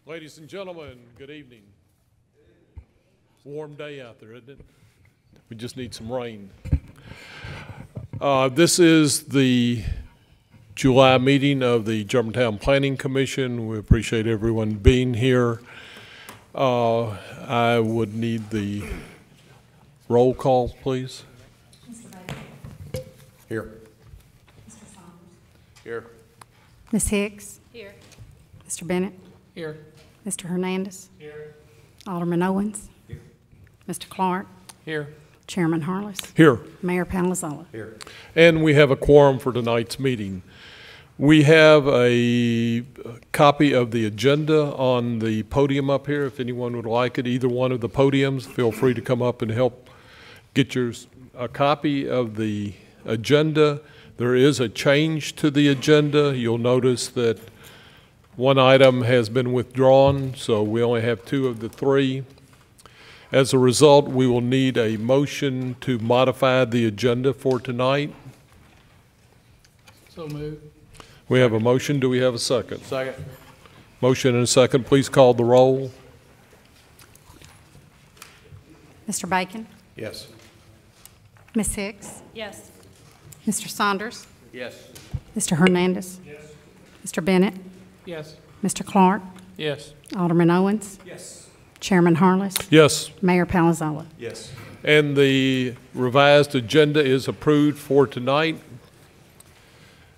Ladies and gentlemen, good evening. Warm day out there, isn't it? We just need some rain. This is the July meeting of the Germantown Planning Commission. We appreciate everyone being here. I would need the roll call, please. Mr. Baker. Here. Mr. Saunders. Here. Ms. Hicks. Here. Mr. Bennett. Here. Mr. Hernandez. Here. Alderman Owens. Here. Mr. Clark. Here. Chairman Harless. Here. Mayor Palazzolo. Here. And we have a quorum for tonight's meeting. We have a copy of the agenda on the podium up here. If anyone would like it, either one of the podiums, feel free to come up and help get a copy of the agenda. There is a change to the agenda. You'll notice that one item has been withdrawn, so we only have 2 of the 3. As a result, we will need a motion to modify the agenda for tonight. So moved. We have a motion. Do we have a second? Second. Motion and a second. Please call the roll. Mr. Bacon. Yes. Ms. Hicks. Yes. Mr. Saunders. Yes. Mr. Hernandez. Yes. Mr. Bennett. Yes. Mr. Clark. Yes. Alderman Owens. Yes. Chairman Harless. Yes. Mayor Palazzolo. Yes. And the revised agenda is approved for tonight.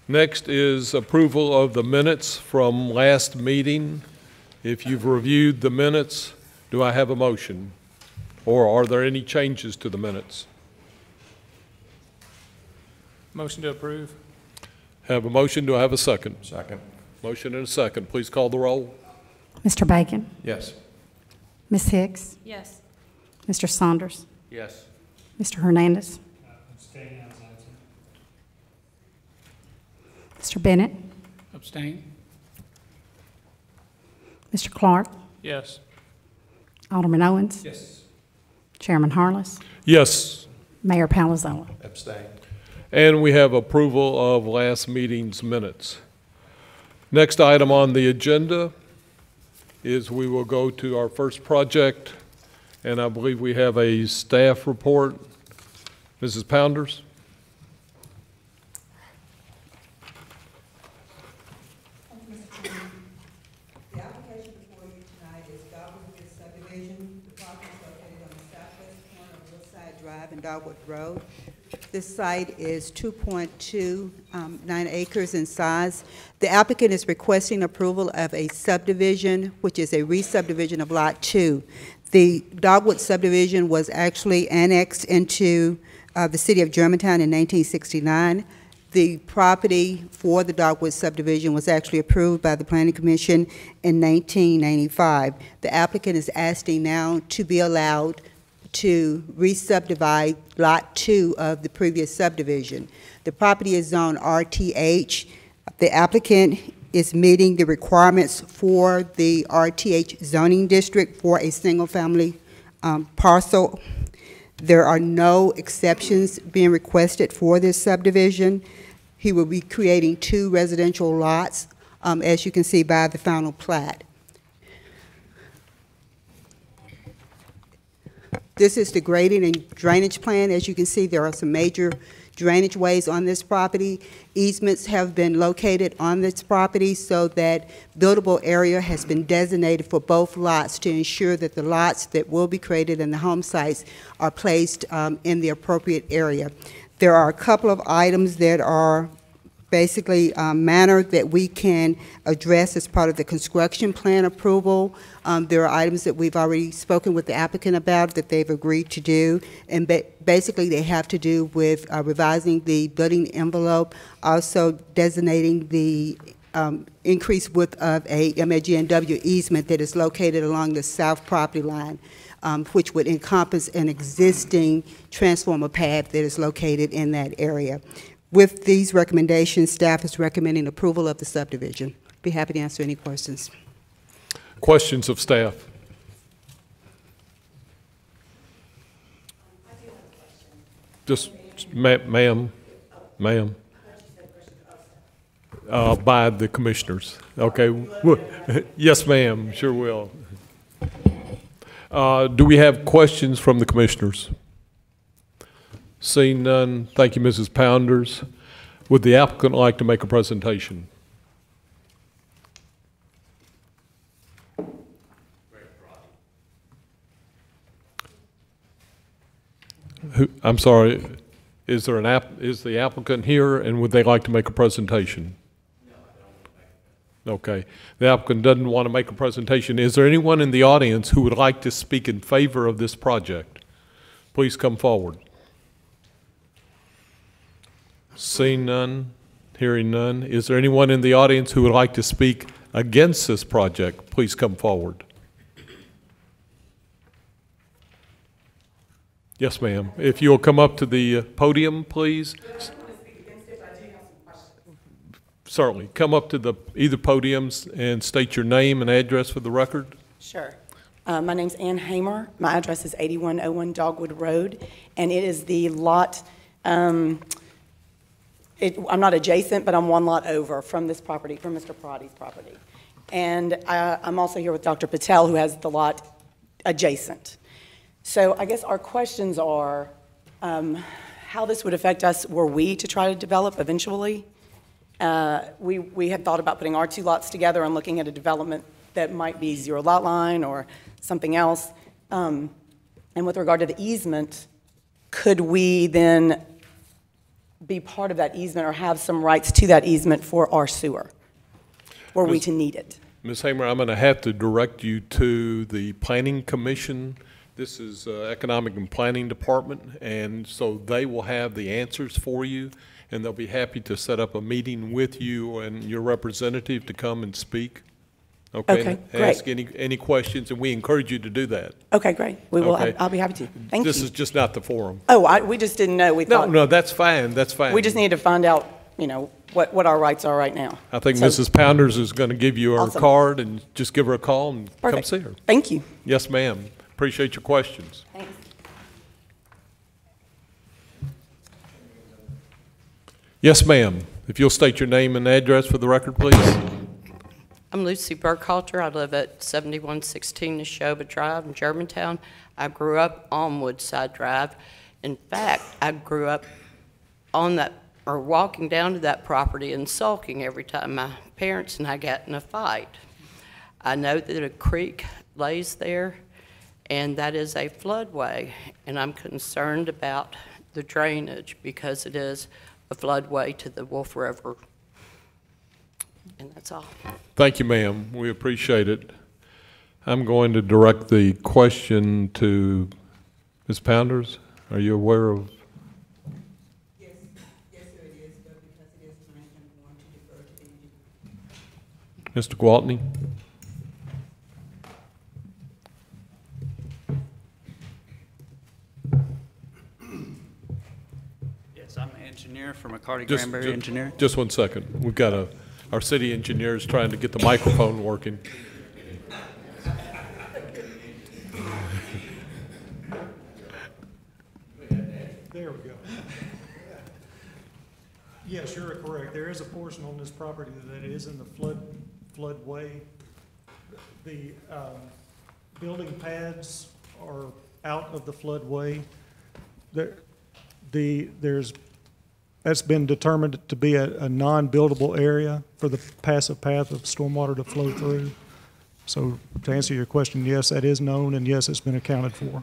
Next is approval of the minutes from last meeting. If you've reviewed the minutes, do I have a motion? Or are there any changes to the minutes? Motion to approve. Have a motion. Do I have a second? Second. Motion and a second. Please call the roll. Mr. Bacon. Yes. Ms. Hicks. Yes. Mr. Saunders. Yes. Mr. Hernandez. Mr. Bennett. Abstain. Mr. Clark. Yes. Alderman Owens. Yes. Chairman Harless. Yes. Mayor Palazzolo. Abstain. And we have approval of last meeting's minutes. Next item on the agenda is we will go to our first project, and I believe we have a staff report. Mrs. Pounders? The application before you tonight is Dogwood subdivision. The property is located on the southwest corner of Woodside Drive and Dogwood Road. This site is 2.29 acres in size. The applicant is requesting approval of a subdivision, which is a re-subdivision of Lot 2. The Dogwood subdivision was actually annexed into the city of Germantown in 1969. The property for the Dogwood subdivision was actually approved by the Planning Commission in 1995. The applicant is asking now to be allowed to re-subdivide Lot 2 of the previous subdivision. The property is zoned RTH. The applicant is meeting the requirements for the RTH zoning district for a single-family parcel. There are no exceptions being requested for this subdivision. He will be creating 2 residential lots, as you can see by the final plat. This is the grading and drainage plan. As you can see, there are some major drainage ways on this property. Easements have been located on this property so that buildable area has been designated for both lots to ensure that the lots that will be created and the home sites are placed in the appropriate area. There are a couple of items that are basically mannered that we can address as part of the construction plan approval. There are items that we've already spoken with the applicant about that they've agreed to do, and basically they have to do with revising the building envelope, also designating the increased width of a MAGNW easement that is located along the south property line, which would encompass an existing transformer pad that is located in that area. With these recommendations, staff is recommending approval of the subdivision. Be happy to answer any questions. Questions of staff? I do have a question. Just, ma'am. by the commissioners. Okay? Yes, ma'am, sure will. Do we have questions from the commissioners? Seeing none, thank you, Mrs. Pounders. Would the applicant like to make a presentation? I'm sorry, is there is the applicant here, and would they like to make a presentation? No, I don't. Okay, the applicant doesn't want to make a presentation. Is there anyone in the audience who would like to speak in favor of this project? Please come forward. Seeing none, hearing none. Is there anyone in the audience who would like to speak against this project? Please come forward. Yes, ma'am. If you'll come up to the podium, please. Certainly. Come up to either podiums and state your name and address for the record. Sure. My name's Ann Hamer. My address is 8101 Dogwood Road, and it is the lot, I'm not adjacent, but I'm one lot over from this property, from Mr. Parati's property. And I'm also here with Dr. Patel, who has the lot adjacent. So I guess our questions are how this would affect us were we to try to develop eventually. We had thought about putting our two lots together and looking at a development that might be zero lot line or something else. And with regard to the easement, could we then be part of that easement or have some rights to that easement for our sewer, were we to need it? Ms. Hamer, I'm going to have to direct you to the Planning Commission. This is Economic and Planning Department, and so they will have the answers for you, and they'll be happy to set up a meeting with you and your representative to come and speak. Okay, great. Ask any questions, and we encourage you to do that. Okay, great. We will. Okay. I'll be happy to. Thank you. This is just not the forum. Oh, we just didn't know. We thought. No, that's fine. That's fine. We just need to find out, you know, what our rights are right now. I think Mrs. Pounders is going to give you her Awesome. card, and just give her a call and Perfect. come see her. Thank you. Yes, ma'am. Appreciate your questions. Thanks. Yes, ma'am. If you'll state your name and address for the record, please. I'm Lucy Burkhalter. I live at 7116 Neshoba Drive in Germantown. I grew up on Woodside Drive. In fact, I grew up on that, or walking down to that property and sulking every time my parents and I got in a fight. I know that a creek lays there, and that is a floodway, and I'm concerned about the drainage because it is a floodway to the Wolf River. And that's all. Thank you, ma'am. We appreciate it. I'm going to direct the question to Ms. Pounders. Are you aware of? Yes, sir, it is, but because it is mine, I'm going to defer to the Mr. Gwaltney? Yes, I'm an engineer from McCarty Granberry Engineering. Just 1 second. We've got our city engineer is trying to get the microphone working. There we go. Yes, you're correct. There is a portion on this property that is in the floodway. The building pads are out of the floodway. That's been determined to be a non-buildable area for the passive path of stormwater to flow through. So to answer your question, yes, that is known, and yes, it's been accounted for.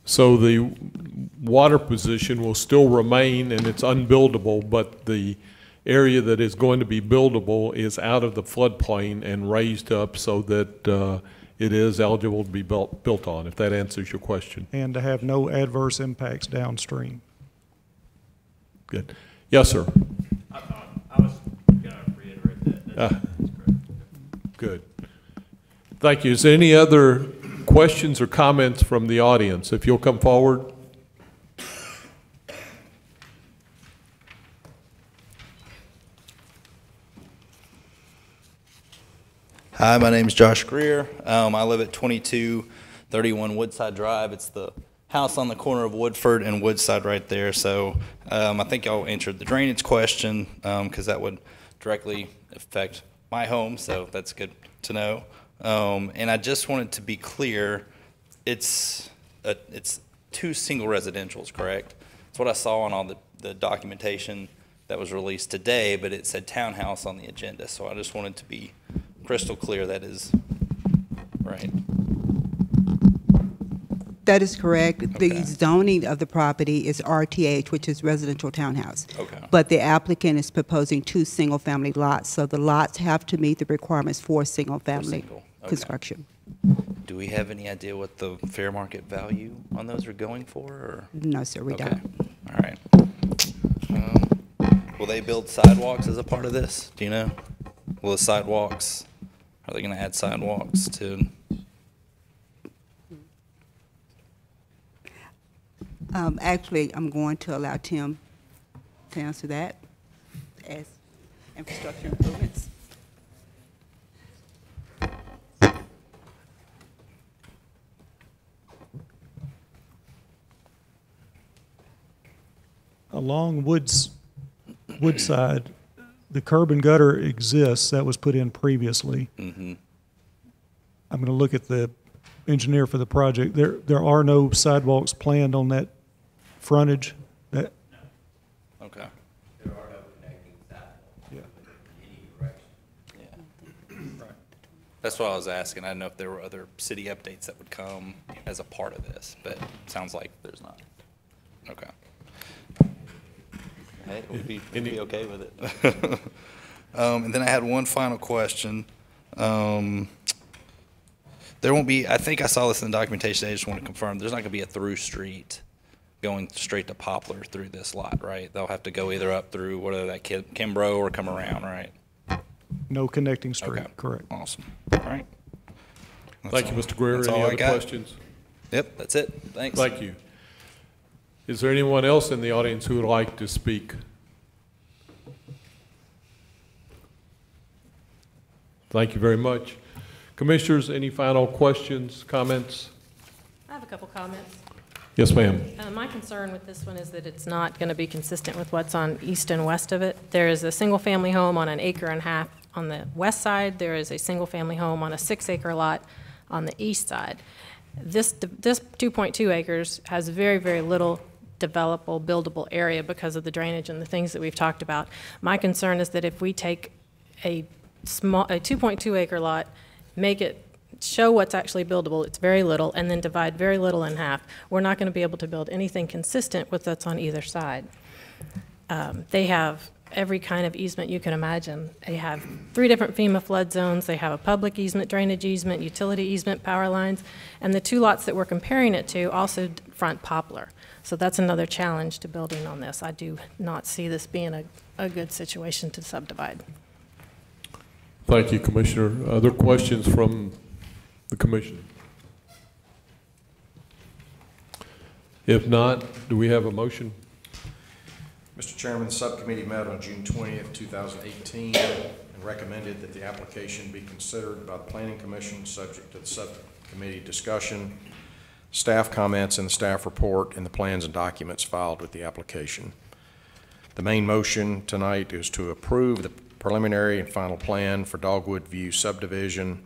So the water position will still remain and it's unbuildable, but the area that is going to be buildable is out of the floodplain and raised up so that it is eligible to be built on, if that answers your question. And to have no adverse impacts downstream. Good. Yes, sir. I was going to reiterate that. That's correct. Good. Thank you. Is there any other questions or comments from the audience? If you'll come forward. Hi, my name is Josh Greer. I live at 2231 Woodside Drive. It's the house on the corner of Woodford and Woodside right there. So I think y'all answered the drainage question because that would directly affect my home, so that's good to know. And I just wanted to be clear, it's two single residentials, correct? That's what I saw on all the documentation that was released today, but it said townhouse on the agenda. So I just wanted to be crystal clear that is right. That is correct. Okay. The zoning of the property is RTH, which is residential townhouse. Okay. But the applicant is proposing 2 single-family lots, so the lots have to meet the requirements for single-family single, okay. construction. Do we have any idea what the fair market value on those are going for? Or? No, sir, we Okay. don't. All right. Will they build sidewalks as a part of this? Do you know? Will the sidewalks, are they going to add sidewalks to? Actually, I'm going to allow Tim to answer that as infrastructure improvements. Along Woodside, the curb and gutter exists, that was put in previously. Mm-hmm. I'm gonna look at the engineer for the project. There are no sidewalks planned on that frontage. That, Okay. There are no connecting sidewalks yeah. in any direction. Yeah. Right. That's what I was asking. I didn't know if there were other city updates that would come as a part of this, but it sounds like there's not. Okay. Hey, we'd be okay with it. And then I had one final question. There won't be, I think I saw this in the documentation, I just want to confirm, there's not going to be a through street going straight to Poplar through this lot, right? They'll have to go either up through, whatever that, Kimbrough or come around, right? No connecting street, Okay. correct. Awesome. All right. Thank you, Mr. Greer. That's Any all I other got. questions? Yep, that's it. Thanks. Thank you. Is there anyone else in the audience who would like to speak? Thank you very much. Commissioners, any final questions, comments? I have a couple comments. Yes, ma'am. My concern with this one is that it's not going to be consistent with what's on east and west of it. There is a single-family home on an acre and a half on the west side. There is a single-family home on a 6-acre lot on the east side. This 2.2 acres has very, very little developable, buildable area because of the drainage and the things that we've talked about. My concern is that if we take a 2.2 acre lot, make it show what's actually buildable, it's very little, and then divide very little in half, we're not going to be able to build anything consistent with what's on either side. They have every kind of easement you can imagine. They have 3 different FEMA flood zones. They have a public easement, drainage easement, utility easement, power lines, and the 2 lots that we're comparing it to also front Poplar. So that's another challenge to building on this. I do not see this being a good situation to subdivide. Thank you, Commissioner. Other questions from the commission? If not, do we have a motion? Mr. Chairman, the subcommittee met on June 20th, 2018, and recommended that the application be considered by the Planning Commission, subject to the subcommittee discussion, staff comments, and the staff report, and the plans and documents filed with the application. The main motion tonight is to approve the preliminary and final plan for Dogwood View subdivision,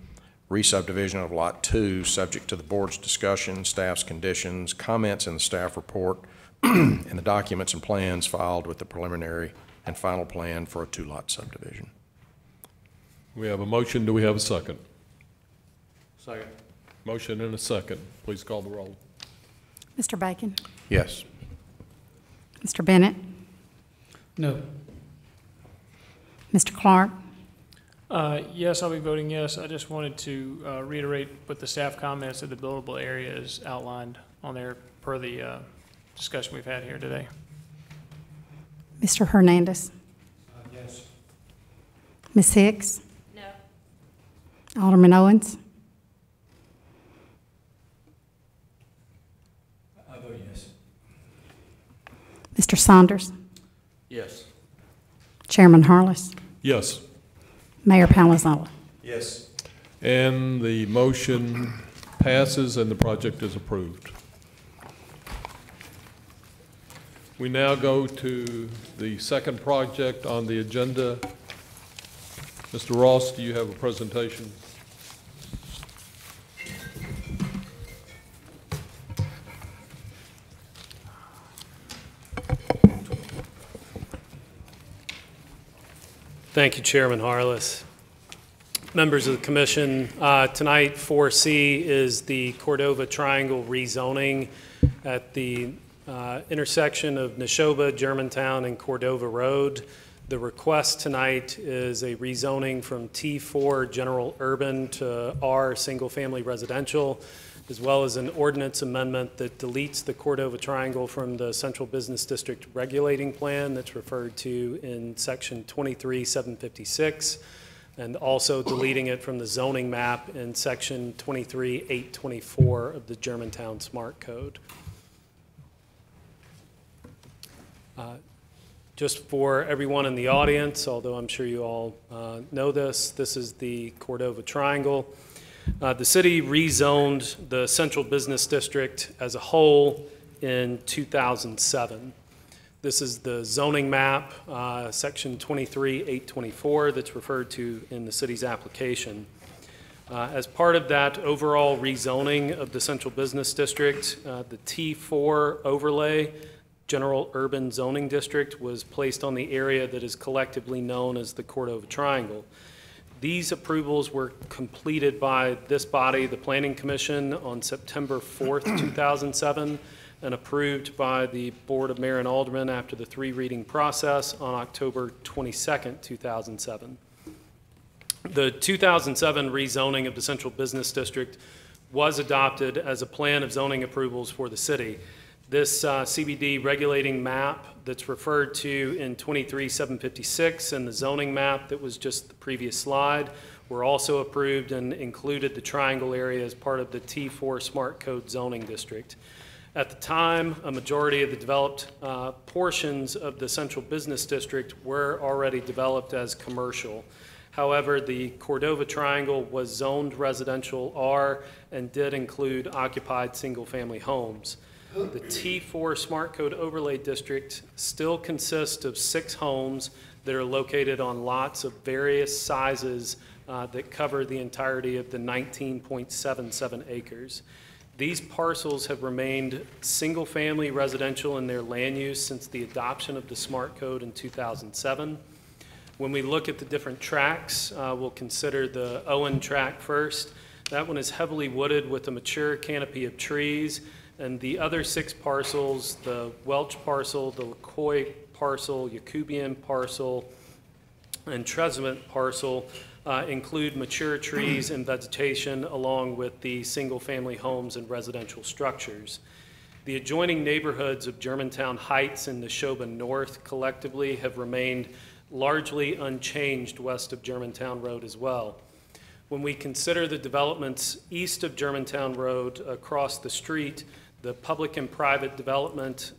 re-subdivision of Lot 2, subject to the board's discussion, staff's conditions, comments in the staff report, and the documents and plans filed with the preliminary and final plan for a 2-lot subdivision. We have a motion. Do we have a second? Second. Motion and a second. Please call the roll. Mr. Bacon? Yes. Mr. Bennett? No. Mr. Clark? Yes, I'll be voting yes. I just wanted to reiterate with the staff comments that the buildable area is outlined on there per the discussion we've had here today. Mr. Hernandez? Yes. Ms. Hicks? No. Alderman Owens? I vote yes. Mr. Saunders? Yes. Chairman Harless? Yes. Mayor Palazzolo? Yes. And the motion passes and the project is approved. We now go to the second project on the agenda. Mr. Ross, do you have a presentation? Thank you, Chairman Harless. Members of the commission, tonight 4C is the Cordova Triangle rezoning at the intersection of Neshoba, Germantown, and Cordova Road. The request tonight is a rezoning from T4 General Urban to R Single Family Residential, as well as an ordinance amendment that deletes the Cordova Triangle from the Central Business District Regulating Plan that's referred to in Section 23-756, and also deleting it from the zoning map in Section 23-824 of the Germantown Smart Code. Just for everyone in the audience, although I'm sure you all know this, this is the Cordova Triangle. The city rezoned the Central Business District as a whole in 2007. This is the zoning map, Section 23-824, that's referred to in the city's application. As part of that overall rezoning of the Central Business District, the T4 overlay General Urban Zoning District was placed on the area that is collectively known as the Cordova Triangle. These approvals were completed by this body, the Planning Commission, on September 4th, 2007, and approved by the Board of Mayor and Aldermen after the 3-reading process on October 22nd, 2007. The 2007 rezoning of the Central Business District was adopted as a plan of zoning approvals for the city. This CBD regulating map that's referred to in 23-756 and the zoning map that was just the previous slide were also approved and included the triangle area as part of the T4 Smart Code zoning district. At the time, a majority of the developed portions of the Central Business District were already developed as commercial. However, the Cordova Triangle was zoned residential R and did include occupied single-family homes. The T4 Smart Code Overlay District still consists of 6 homes that are located on lots of various sizes that cover the entirety of the 19.77 acres. These parcels have remained single-family residential in their land use since the adoption of the Smart Code in 2007. When we look at the different tracks, we'll consider the Owen track first. That one is heavily wooded with a mature canopy of trees. And the other 6 parcels, the Welch parcel, the LaCoy parcel, Yacubian parcel, and Tresement parcel include mature trees and vegetation along with the single-family homes and residential structures. The adjoining neighborhoods of Germantown Heights and Neshoba North collectively have remained largely unchanged west of Germantown Road as well. When we consider the developments east of Germantown Road across the street, the public and private development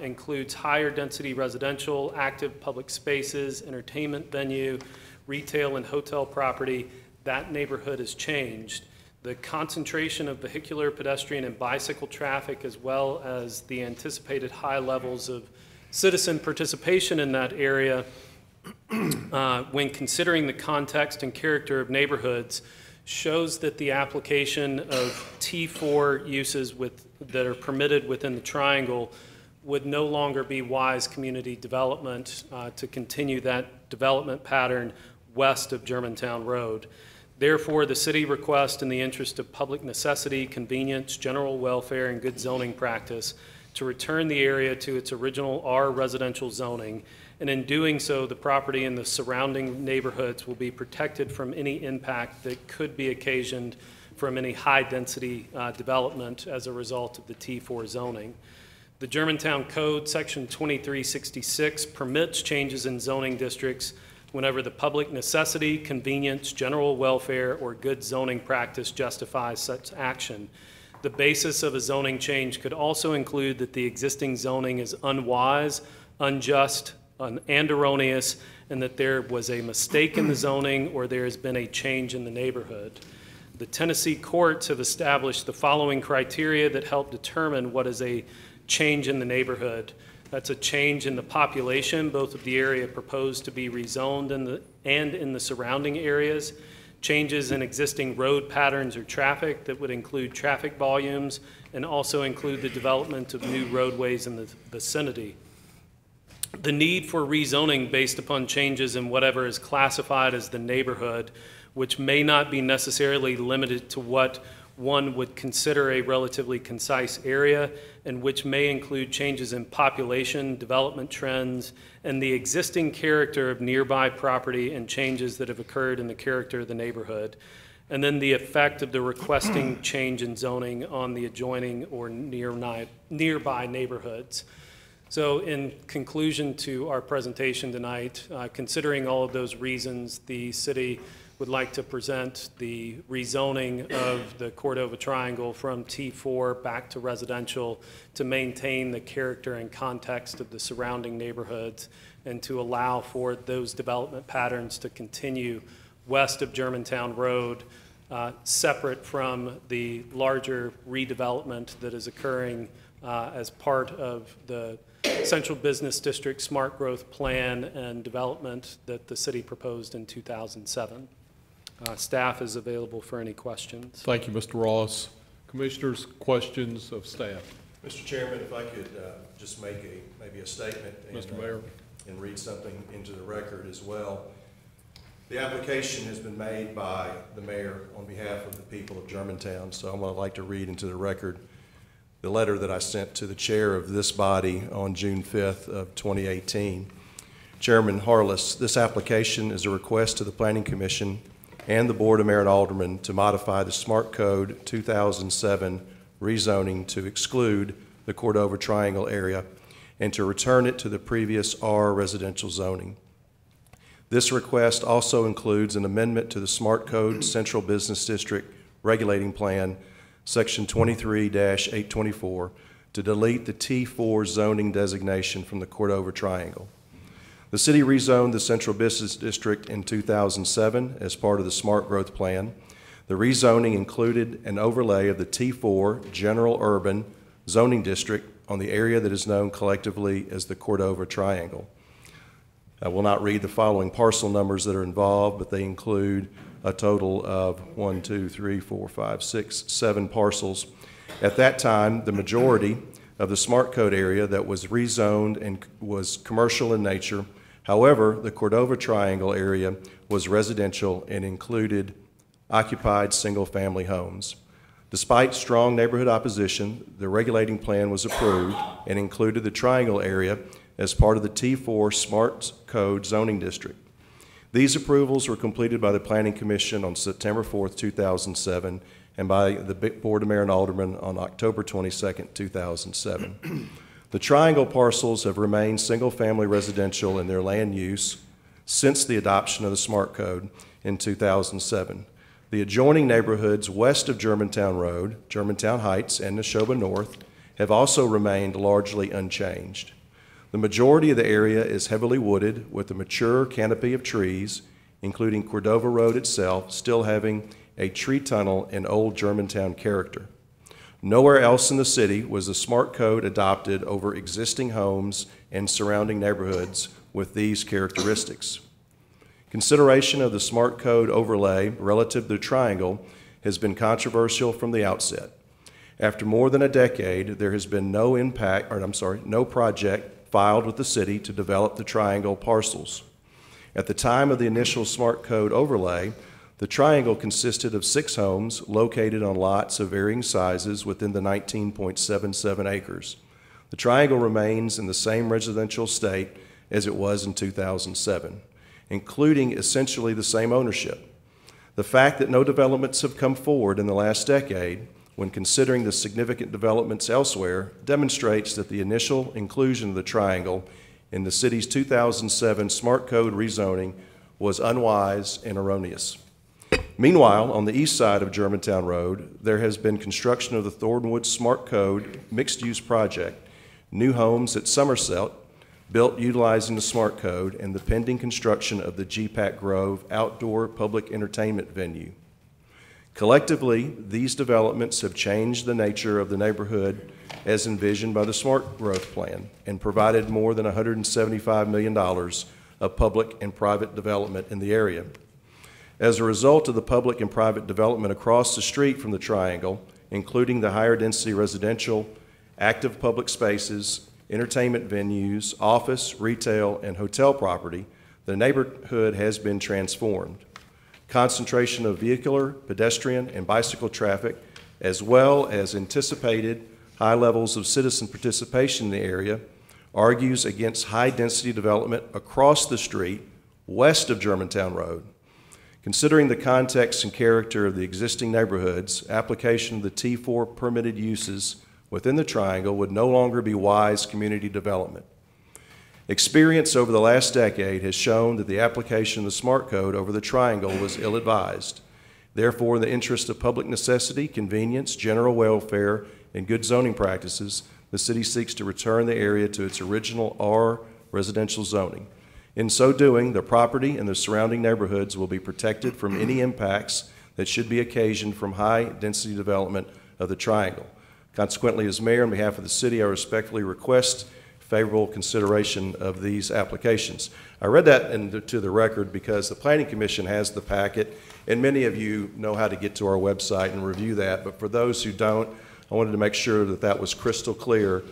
includes higher density residential, active public spaces, entertainment venue, retail and hotel property. That neighborhood has changed. The concentration of vehicular, pedestrian, and bicycle traffic, as well as the anticipated high levels of citizen participation in that area, when considering the context and character of neighborhoods, shows that the application of T4 uses that are permitted within the triangle would no longer be wise community development to continue that development pattern west of Germantown Road. Therefore, the city requests, in the interest of public necessity, convenience, general welfare, and good zoning practice, to return the area to its original R residential zoning, and in doing so, the property and the surrounding neighborhoods will be protected from any impact that could be occasioned from any high-density development as a result of the T4 zoning. The Germantown Code, Section 2366, permits changes in zoning districts whenever the public necessity, convenience, general welfare, or good zoning practice justifies such action. The basis of a zoning change could also include that the existing zoning is unwise, unjust, and erroneous, and that there was a mistake in the zoning or there has been a change in the neighborhood. The Tennessee courts have established the following criteria that help determine what is a change in the neighborhood. That's a change in the population, both of the area proposed to be rezoned and in the surrounding areas. Changes in existing road patterns or traffic that would include traffic volumes and also include the development of new roadways in the vicinity. The need for rezoning based upon changes in whatever is classified as the neighborhood, which may not be necessarily limited to what one would consider a relatively concise area, and which may include changes in population, development trends, and the existing character of nearby property and changes that have occurred in the character of the neighborhood, and then the effect of the requesting change in zoning on the adjoining or nearby neighborhoods. So in conclusion to our presentation tonight, considering all of those reasons, the city would like to present the rezoning of the Cordova Triangle from T4 back to residential to maintain the character and context of the surrounding neighborhoods and to allow for those development patterns to continue west of Germantown Road, separate from the larger redevelopment that is occurring as part of the Central Business District Smart Growth Plan and development that the city proposed in 2007. Staff is available for any questions. Thank you, Mr. Ross. Commissioners, questions of staff? Mr. Chairman, if I could just make maybe a statement Mr. Mayor. And read something into the record as well. The application has been made by the mayor on behalf of the people of Germantown, so I'm going to like to read into the record the letter that I sent to the chair of this body on June 5th of 2018. Chairman Harless, this application is a request to the Planning Commission and the Board of Mayor and Aldermen to modify the Smart Code 2007 rezoning to exclude the Cordova Triangle area and to return it to the previous R residential zoning. This request also includes an amendment to the Smart Code Central Business District Regulating Plan, Section 23-824, to delete the T4 zoning designation from the Cordova Triangle. The city rezoned the Central Business District in 2007 as part of the Smart Growth Plan. The rezoning included an overlay of the T4 General Urban Zoning District on the area that is known collectively as the Cordova Triangle. I will not read the following parcel numbers that are involved, but they include a total of 7 parcels. At that time, the majority of the Smart Code area that was rezoned and was commercial in nature. However, the Cordova Triangle area was residential and included occupied single-family homes. Despite strong neighborhood opposition, the regulating plan was approved and included the Triangle area as part of the T4 Smart Code zoning district. These approvals were completed by the Planning Commission on September 4th, 2007, and by the Board of Mayor and Aldermen on October 22nd, 2007. The Triangle parcels have remained single-family residential in their land use since the adoption of the Smart Code in 2007. The adjoining neighborhoods west of Germantown Road, Germantown Heights, and Neshoba North have also remained largely unchanged. The majority of the area is heavily wooded with a mature canopy of trees, including Cordova Road itself, still having a tree tunnel in old Germantown character. Nowhere else in the city was the Smart Code adopted over existing homes and surrounding neighborhoods with these characteristics. Consideration of the Smart Code overlay relative to the Triangle has been controversial from the outset. After more than a decade, there has been no project filed with the city to develop the Triangle parcels. At the time of the initial Smart Code overlay, the Triangle consisted of 6 homes located on lots of varying sizes within the 19.77 acres. The Triangle remains in the same residential state as it was in 2007, including essentially the same ownership. The fact that no developments have come forward in the last decade, when considering the significant developments elsewhere, demonstrates that the initial inclusion of the Triangle in the city's 2007 Smart Code rezoning was unwise and erroneous. Meanwhile, on the east side of Germantown Road, there has been construction of the Thornwood Smart Code mixed-use project, new homes at Somerset, built utilizing the Smart Code, and the pending construction of the GPAC Grove outdoor public entertainment venue. Collectively, these developments have changed the nature of the neighborhood as envisioned by the Smart Growth Plan and provided more than $175 million of public and private development in the area. As a result of the public and private development across the street from the Triangle, including the higher density residential, active public spaces, entertainment venues, office, retail, and hotel property, the neighborhood has been transformed. Concentration of vehicular, pedestrian, and bicycle traffic, as well as anticipated high levels of citizen participation in the area, argues against high-density development across the street west of Germantown Road. Considering the context and character of the existing neighborhoods, application of the T4 permitted uses within the Triangle would no longer be wise community development. Experience over the last decade has shown that the application of the Smart Code over the Triangle was ill-advised. Therefore, in the interest of public necessity, convenience, general welfare, and good zoning practices, the city seeks to return the area to its original R residential zoning. In so doing, the property and the surrounding neighborhoods will be protected from any impacts that should be occasioned from high-density development of the Triangle. Consequently, as mayor, on behalf of the city, I respectfully request favorable consideration of these applications. I read that into the record because the Planning Commission has the packet, and many of you know how to get to our website and review that, but for those who don't, I wanted to make sure that that was crystal clear,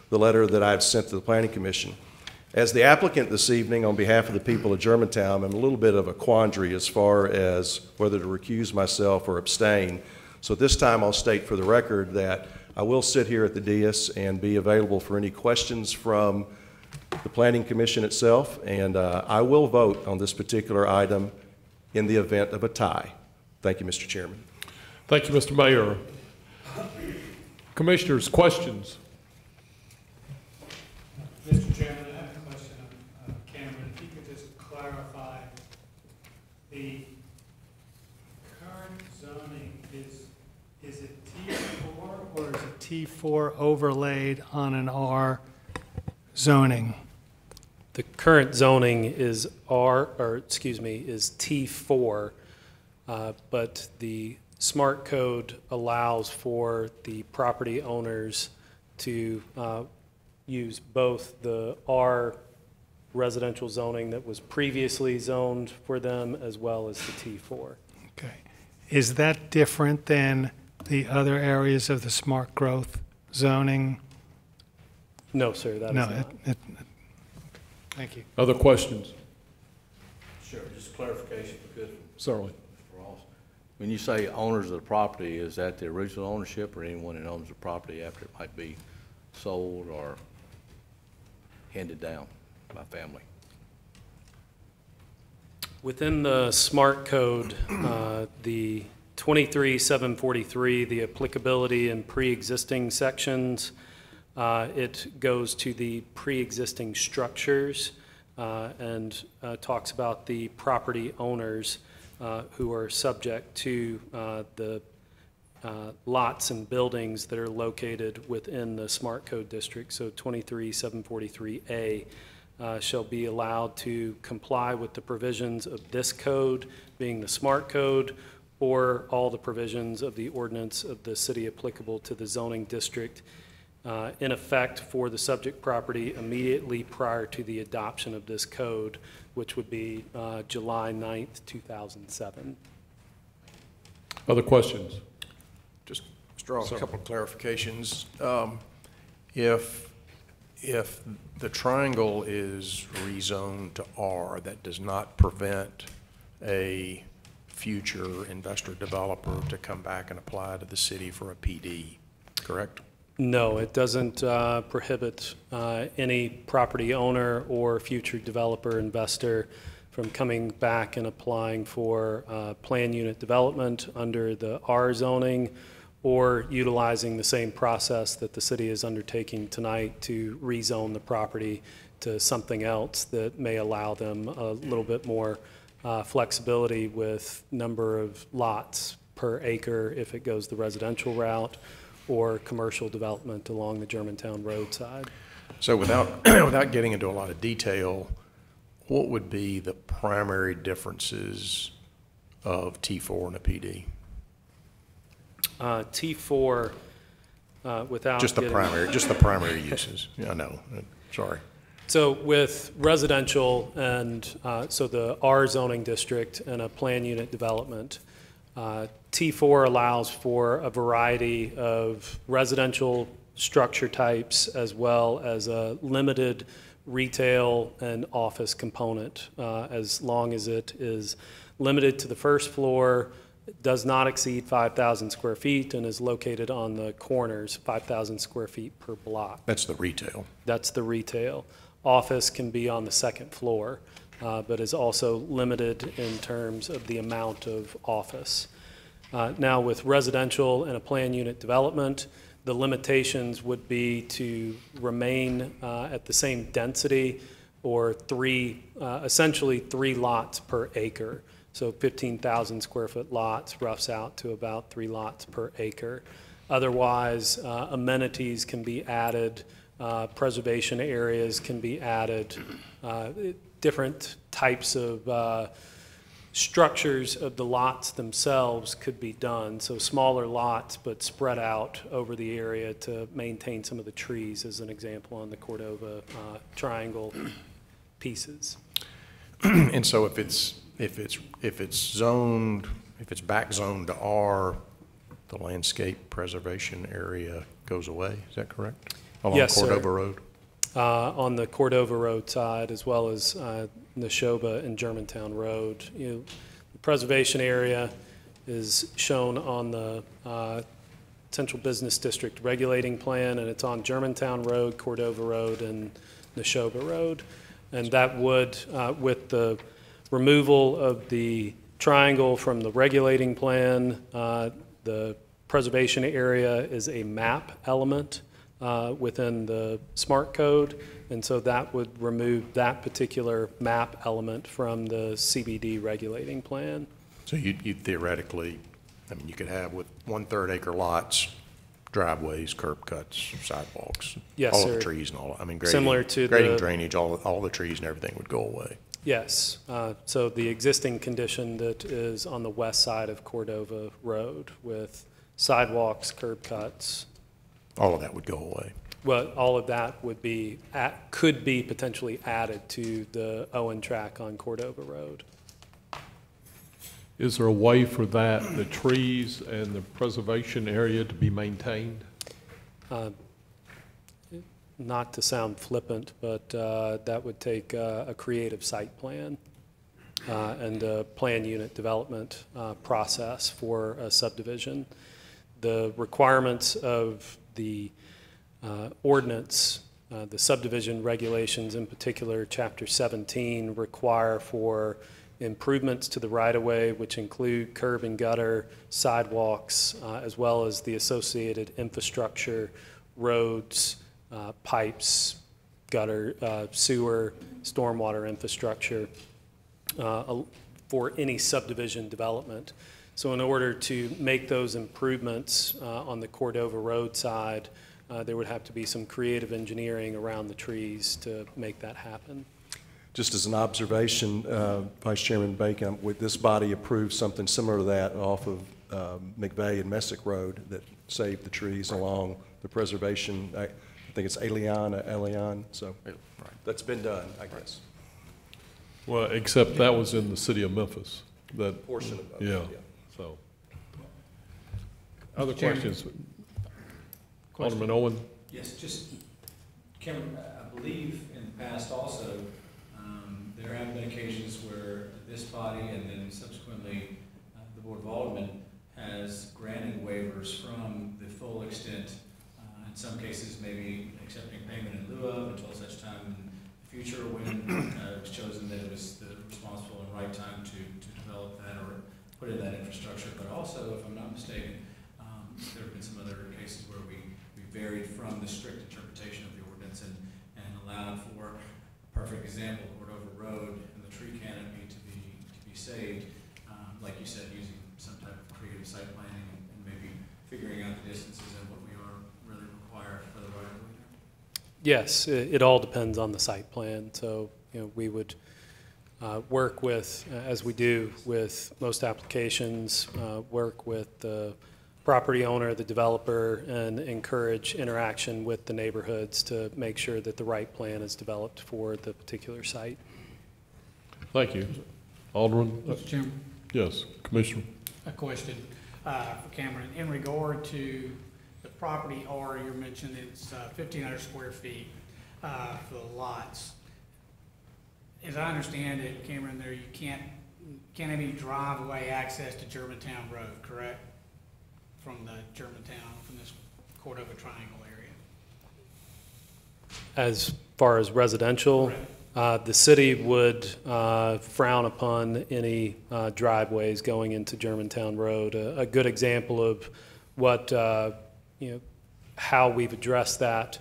the letter that I've sent to the Planning Commission. As the applicant this evening, on behalf of the people of Germantown, I'm in a little bit of a quandary as far as whether to recuse myself or abstain. So at this time, I'll state for the record that I will sit here at the dais and be available for any questions from the Planning Commission itself, and I will vote on this particular item in the event of a tie. Thank you, Mr. Chairman. Thank you, Mr. Mayor. Commissioners, questions? Mr. Chairman, I have a question of Cameron. If you could just clarify, the current zoning, is it T4 or is it T4 overlaid on an R zoning? The current zoning is is T4, but the Smart Code allows for the property owners to use both the R residential zoning that was previously zoned for them as well as the T4. Okay. Is that different than the other areas of the smart growth zoning? No, sir, that is not. Thank you. Other questions? Sure, just clarification because Certainly. Mr. Ross, when you say owners of the property, is that the original ownership or anyone that owns the property after it might be sold or handed down by family? Within the Smart Code, the 23-743, the applicability and pre-existing sections, it goes to the pre-existing structures and talks about the property owners who are subject to the lots and buildings that are located within the Smart Code district. So 23-743A shall be allowed to comply with the provisions of this code, being the Smart Code, or all the provisions of the ordinance of the city applicable to the zoning district in effect for the subject property immediately prior to the adoption of this code, which would be July 9th, 2007. Other questions? Just, Mr. Ross, a couple of clarifications. If the Triangle is rezoned to R, that does not prevent a future investor developer to come back and apply to the city for a PD, correct? No, it doesn't prohibit any property owner or future developer investor from coming back and applying for plan unit development under the R zoning or utilizing the same process that the city is undertaking tonight to rezone the property to something else that may allow them a little bit more flexibility with number of lots per acre if it goes the residential route or commercial development along the Germantown roadside. So without, without getting into a lot of detail, what would be the primary differences of T4 and a PD? T4, without Just the getting- primary uses. Yeah, I know. Sorry. So with residential and, so the R zoning district and a plan unit development, T4 allows for a variety of residential structure types as well as a limited retail and office component, as long as it is limited to the first floor, does not exceed 5,000 square feet, and is located on the corners, 5,000 square feet per block. That's the retail. That's the retail. Office can be on the second floor, but is also limited in terms of the amount of office. Now, with residential and a plan unit development, the limitations would be to remain at the same density or essentially three lots per acre. So 15,000 square foot lots roughs out to about 3 lots per acre. Otherwise, amenities can be added, preservation areas can be added, different types of structures of the lots themselves could be done. So smaller lots, but spread out over the area to maintain some of the trees, as an example on the Cordova triangle pieces. And so if it's zoned, if it's back zoned to R, the landscape preservation area goes away, is that correct? Along Yes, Cordova sir. Road? On the Cordova Road side, as well as Neshoba and Germantown Road. The preservation area is shown on the Central Business District Regulating Plan, and it's on Germantown Road, Cordova Road, and Neshoba Road. And that would, with the removal of the triangle from the regulating plan, the preservation area is a map element within the SMART code, and so that would remove that particular map element from the CBD regulating plan. So you theoretically, I mean, you could have with 1/3 acre lots, driveways, curb cuts, sidewalks. Yes, all sir. of the trees and all, I mean, Similar to grading, the- drainage, all the trees and everything would go away. Yes, so the existing condition that is on the west side of Cordova Road with sidewalks, curb cuts, All of that would go away. well, all of that would be, could be potentially added to the Owen track on Cordova Road. Is there a way for that, the trees and the preservation area to be maintained? Not to sound flippant, but that would take a creative site plan and a plan unit development process for a subdivision. The requirements of the ordinance, the subdivision regulations in particular, Chapter 17, require for improvements to the right-of-way, which include curb and gutter, sidewalks, as well as the associated infrastructure, roads, pipes, gutter, sewer, stormwater infrastructure for any subdivision development. So in order to make those improvements on the Cordova Road side, there would have to be some creative engineering around the trees to make that happen. Just as an observation, Vice Chairman Bacon, would this body approve something similar to that off of McVeigh and Messick Road that saved the trees along the preservation? I think it's Elion, so that's been done, I guess. Well, except that was in the city of Memphis. That Portion of it, yeah. yeah. So, other Chairman. questions? Alderman Owen. Yes, just, Cameron, I believe in the past also, there have been occasions where this body and then subsequently the Board of Aldermen has granted waivers from the full extent, in some cases maybe accepting payment in lieu of until such time in the future when it was chosen that it was the responsible and right time to develop that or put in that infrastructure. But also, if I'm not mistaken, there have been some other cases where we varied from the strict interpretation of the ordinance and allowed for a perfect example, Cordova Road and the tree canopy to be saved, like you said, using some type of creative site planning and maybe figuring out the distances and what we are really required for the right of way there. Yes, it all depends on the site plan. So, we would work with, as we do with most applications, work with the property owner, the developer, and encourage interaction with the neighborhoods to make sure that the right plan is developed for the particular site. Thank you. Alderman? Mr. Chairman, Yes, Commissioner. a question for Cameron. In regard to the property R, you mentioned it's 1,500 square feet for the lots. As I understand it, Cameron, there you can't have any driveway access to Germantown Road, correct? From the Germantown, from this Cordova Triangle area. As far as residential, the city would frown upon any driveways going into Germantown Road. A good example of what, how we've addressed that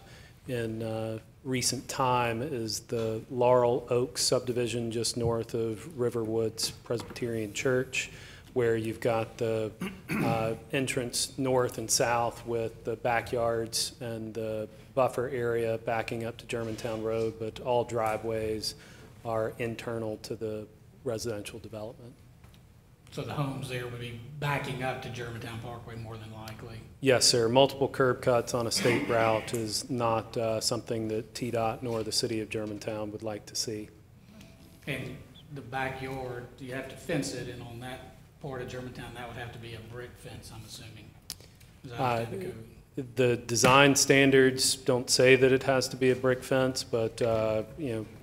in recent time is the Laurel Oaks subdivision just north of Riverwoods Presbyterian Church, where you've got the entrance north and south with the backyards and the buffer area backing up to Germantown Road, but all driveways are internal to the residential development. So the homes there would be backing up to Germantown Parkway more than likely? Yes, sir. Multiple curb cuts on a state route is not something that TDOT nor the city of Germantown would like to see. And the backyard, you have to fence it, and on that part of Germantown, that would have to be a brick fence, I'm assuming. Is that the code? The design standards don't say that it has to be a brick fence, but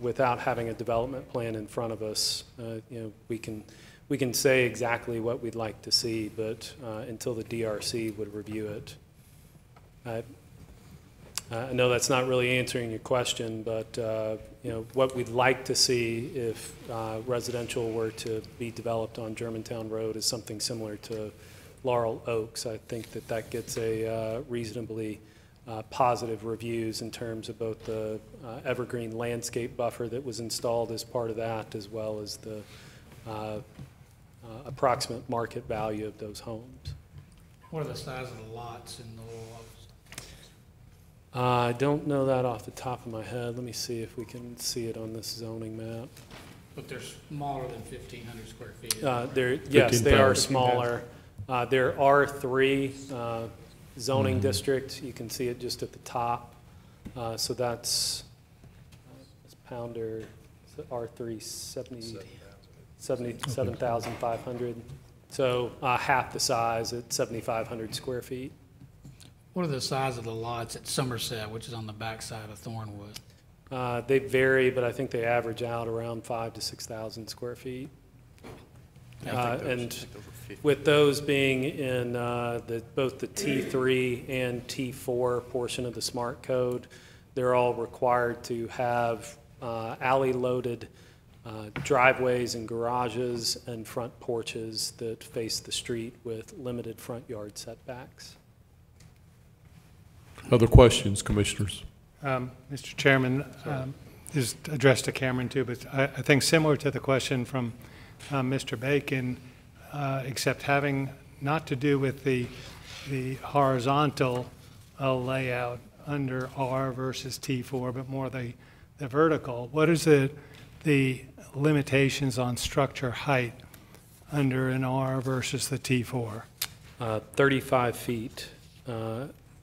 without having a development plan in front of us, we can say exactly what we'd like to see, but until the DRC would review it. I know that's not really answering your question, but what we'd like to see if residential were to be developed on Germantown Road is something similar to Laurel Oaks. I think that gets a reasonably positive reviews in terms of both the evergreen landscape buffer that was installed as part of that, as well as the approximate market value of those homes. What are the size of the lots in the Laurel Oaks? I don't know that off the top of my head. Let me see if we can see it on this zoning map. But they're smaller than 1,500 square feet. Yes, they are smaller. There are 3 zoning districts. You can see it just at the top. So that's Pounder, R3, 77,500. So half the size at 7,500 square feet. What are the size of the lots at Somerset, which is on the backside of Thornwood? They vary, but I think they average out around 5,000 to 6,000 square feet. And with those being in both the T3 and T4 portion of the SMART code, they're all required to have alley-loaded driveways and garages and front porches that face the street with limited front yard setbacks. Other questions, Commissioners? Mr. Chairman, this is addressed to Cameron too, but I think similar to the question from Mr. Bacon, except having not to do with the horizontal layout under R versus T4, but more the vertical. What is the limitations on structure height under an R versus the T4? 35 feet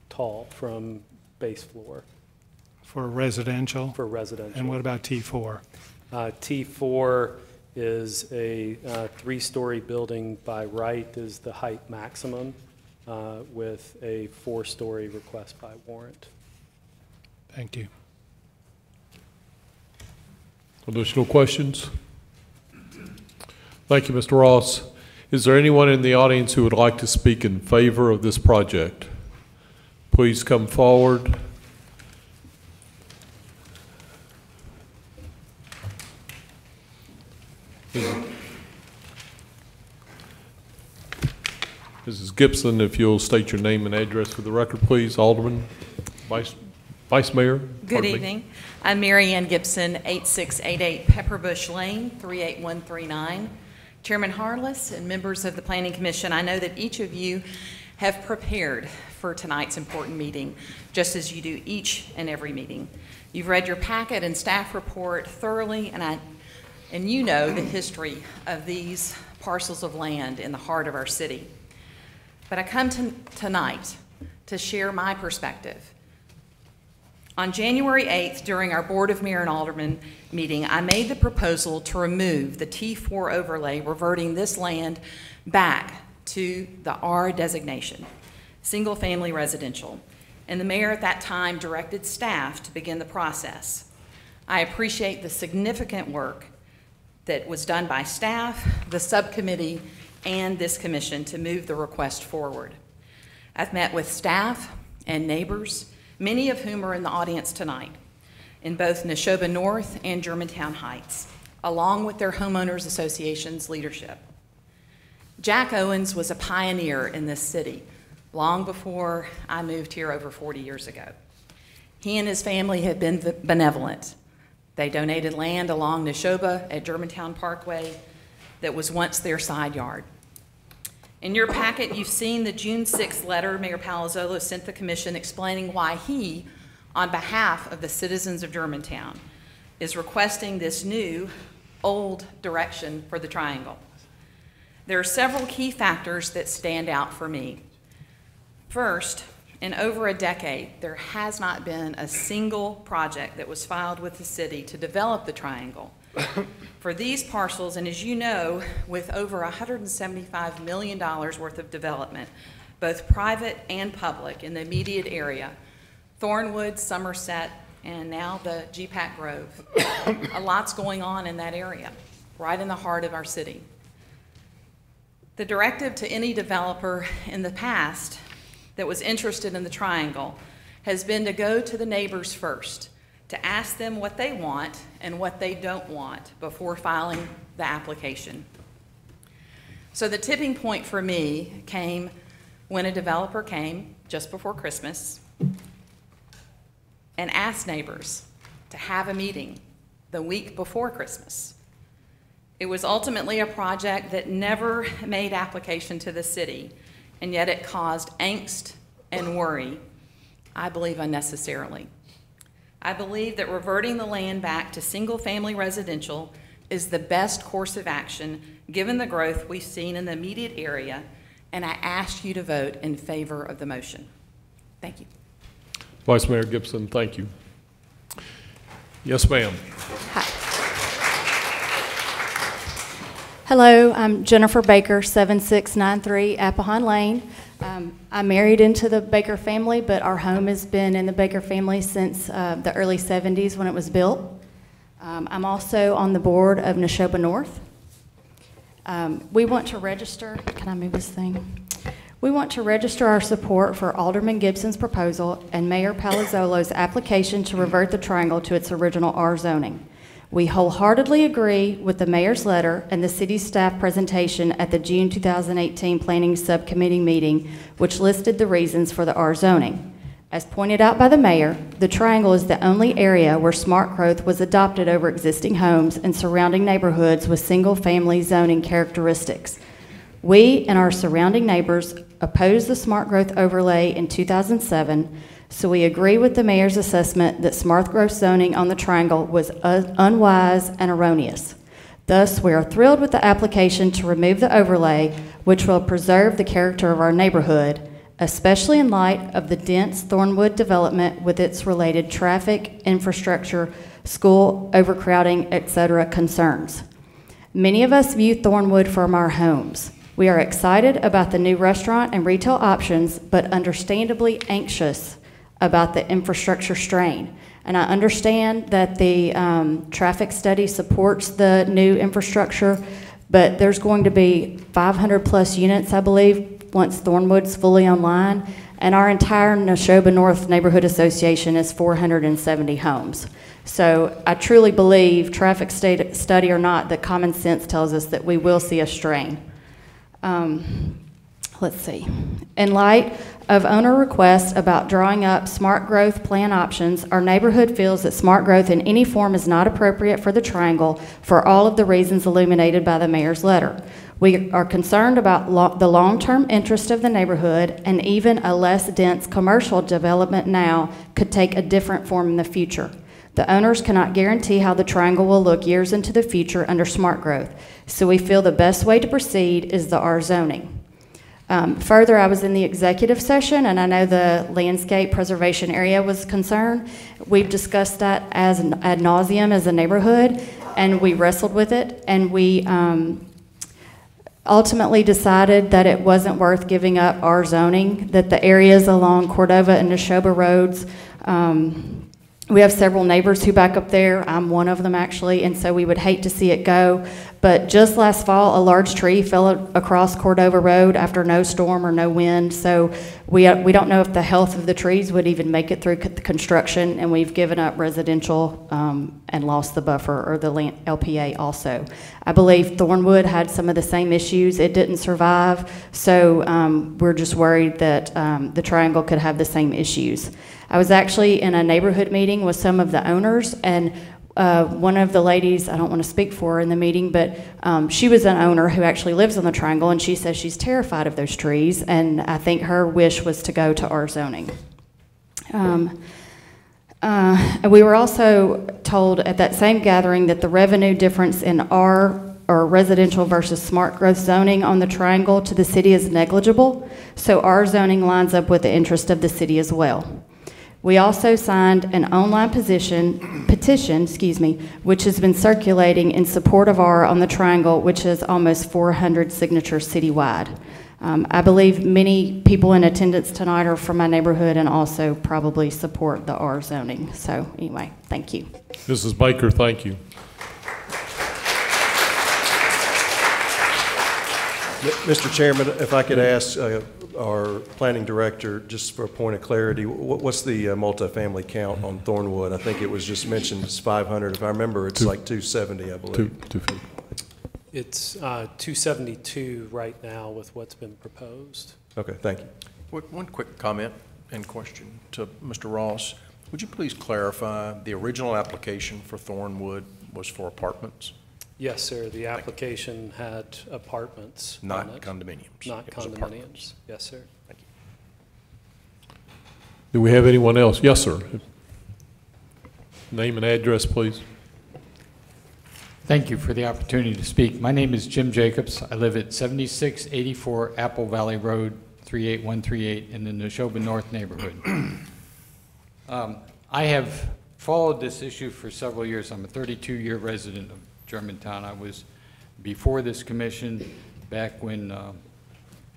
tall from base floor. For residential? For residential. And what about T4? T4 is a 3-story building by right is the height maximum with a 4-story request by warrant. Thank you. Additional questions? Thank you, Mr. Ross. Is there anyone in the audience who would like to speak in favor of this project? Please come forward. Mrs. Gibson, if you'll state your name and address for the record, please. Alderman, Vice Mayor. Good evening. I'm Mary Ann Gibson, 8688 Pepperbush Lane, 38139. Chairman Harless and members of the Planning Commission, I know that each of you have prepared for tonight's important meeting, just as you do each and every meeting. You've read your packet and staff report thoroughly, and you know the history of these parcels of land in the heart of our city. but I come tonight to share my perspective. On January 8th, during our Board of Mayor and Aldermen meeting, I made the proposal to remove the T4 overlay, reverting this land back to the R designation, single-family residential. And the mayor at that time directed staff to begin the process. I appreciate the significant work that was done by staff, the subcommittee, and this commission to move the request forward. I've met with staff and neighbors, many of whom are in the audience tonight, in both Neshoba North and Germantown Heights, along with their homeowners association's leadership. Jack Owens was a pioneer in this city long before I moved here over 40 years ago. He and his family have been benevolent. They donated land along Neshoba at Germantown Parkway that was once their side yard. In your packet, you've seen the June 6th letter Mayor Palazzolo sent the commission explaining why he, on behalf of the citizens of Germantown, is requesting this new, old direction for the triangle. There are several key factors that stand out for me. First, in over a decade, there has not been a single project that was filed with the city to develop the triangle. For these parcels, and as you know, with over $175 million worth of development, both private and public in the immediate area, Thornwood, Somerset, and now the GPAC Grove, a lot's going on in that area, right in the heart of our city. The directive to any developer in the past that was interested in the triangle has been to go to the neighbors first, to ask them what they want and what they don't want before filing the application. So the tipping point for me came when a developer came just before Christmas and asked neighbors to have a meeting the week before Christmas. It was ultimately a project that never made application to the city, and yet it caused angst and worry, I believe unnecessarily. I believe that reverting the land back to single-family residential is the best course of action given the growth we've seen in the immediate area, and I ask you to vote in favor of the motion. Thank you. Vice Mayor Gibson, thank you. Yes, ma'am. Hi. Hello, I'm Jennifer Baker, 7693 Applehawn Lane. I married into the Baker family, but our home has been in the Baker family since the early 70s when it was built. I'm also on the board of Neshoba North. We want to register, can I move this thing? We want to register our support for Alderman Gibson's proposal and Mayor Palazzolo's application to revert the triangle to its original R zoning. We wholeheartedly agree with the mayor's letter and the city staff presentation at the June 2018 Planning Subcommittee meeting, which listed the reasons for the R zoning. As pointed out by the mayor, the triangle is the only area where smart growth was adopted over existing homes and surrounding neighborhoods with single-family zoning characteristics. We and our surrounding neighbors opposed the smart growth overlay in 2007, so we agree with the mayor's assessment that smart growth zoning on the triangle was unwise and erroneous. Thus, we are thrilled with the application to remove the overlay, which will preserve the character of our neighborhood, especially in light of the dense Thornwood development with its related traffic, infrastructure, school overcrowding, etc. concerns. Many of us view Thornwood from our homes. We are excited about the new restaurant and retail options, but understandably anxious about the infrastructure strain. And I understand that the traffic study supports the new infrastructure, but there's going to be 500 plus units, I believe, once Thornwood's fully online, and our entire Neshoba North Neighborhood Association is 470 homes. So I truly believe, traffic study or not, that common sense tells us that we will see a strain. Let's see. In light of owner requests about drawing up smart growth plan options, our neighborhood feels that smart growth in any form is not appropriate for the triangle for all of the reasons illuminated by the mayor's letter. We are concerned about the long-term interest of the neighborhood, and even a less dense commercial development now could take a different form in the future. The owners cannot guarantee how the triangle will look years into the future under smart growth, so we feel the best way to proceed is the R zoning. Further, I was in the executive session, and I know the landscape preservation area was concerned. We've discussed that as ad nauseum as a neighborhood, and we wrestled with it, and we ultimately decided that it wasn't worth giving up our zoning, that the areas along Cordova and Neshoba roads, we have several neighbors who back up there. I'm one of them, actually, and so we would hate to see it go. But just last fall, a large tree fell across Cordova Road after no storm or no wind. So we don't know if the health of the trees would even make it through the construction, and we've given up residential and lost the buffer, or the LPA also. I believe Thornwood had some of the same issues. It didn't survive, so we're just worried that the Triangle could have the same issues. I was actually in a neighborhood meeting with some of the owners, and one of the ladies, I don't want to speak for her in the meeting, but she was an owner who actually lives on the Triangle, and she says she's terrified of those trees, and I think her wish was to go to our zoning. We were also told at that same gathering that the revenue difference in our or residential versus smart growth zoning on the Triangle to the city is negligible, so our zoning lines up with the interest of the city as well. We also signed an online petition, which has been circulating in support of our on the Triangle, which has almost 400 signatures citywide. I believe many people in attendance tonight are from my neighborhood and also probably support the R zoning. So anyway, thank you. Mrs. Baker, thank you. Mr. Chairman, if I could ask our planning director, just for a point of clarity, what's the multifamily count on Thornwood? I think it was just mentioned as 500. If I remember, it's like 270, I believe. 250. It's 272 right now with what's been proposed. Okay, thank you. One quick comment and question to Mr. Ross. Would you please clarify, the original application for Thornwood was for apartments? Yes, sir. The application had apartments. Not condominiums. Not condominiums. Yes, sir. Thank you. Do we have anyone else? Yes, sir. Name and address, please. Thank you for the opportunity to speak. My name is Jim Jacobs. I live at 7684 Apple Valley Road, 38138 in the Neshoba North neighborhood. I have followed this issue for several years. I'm a 32-year resident of Germantown. I was before this commission back when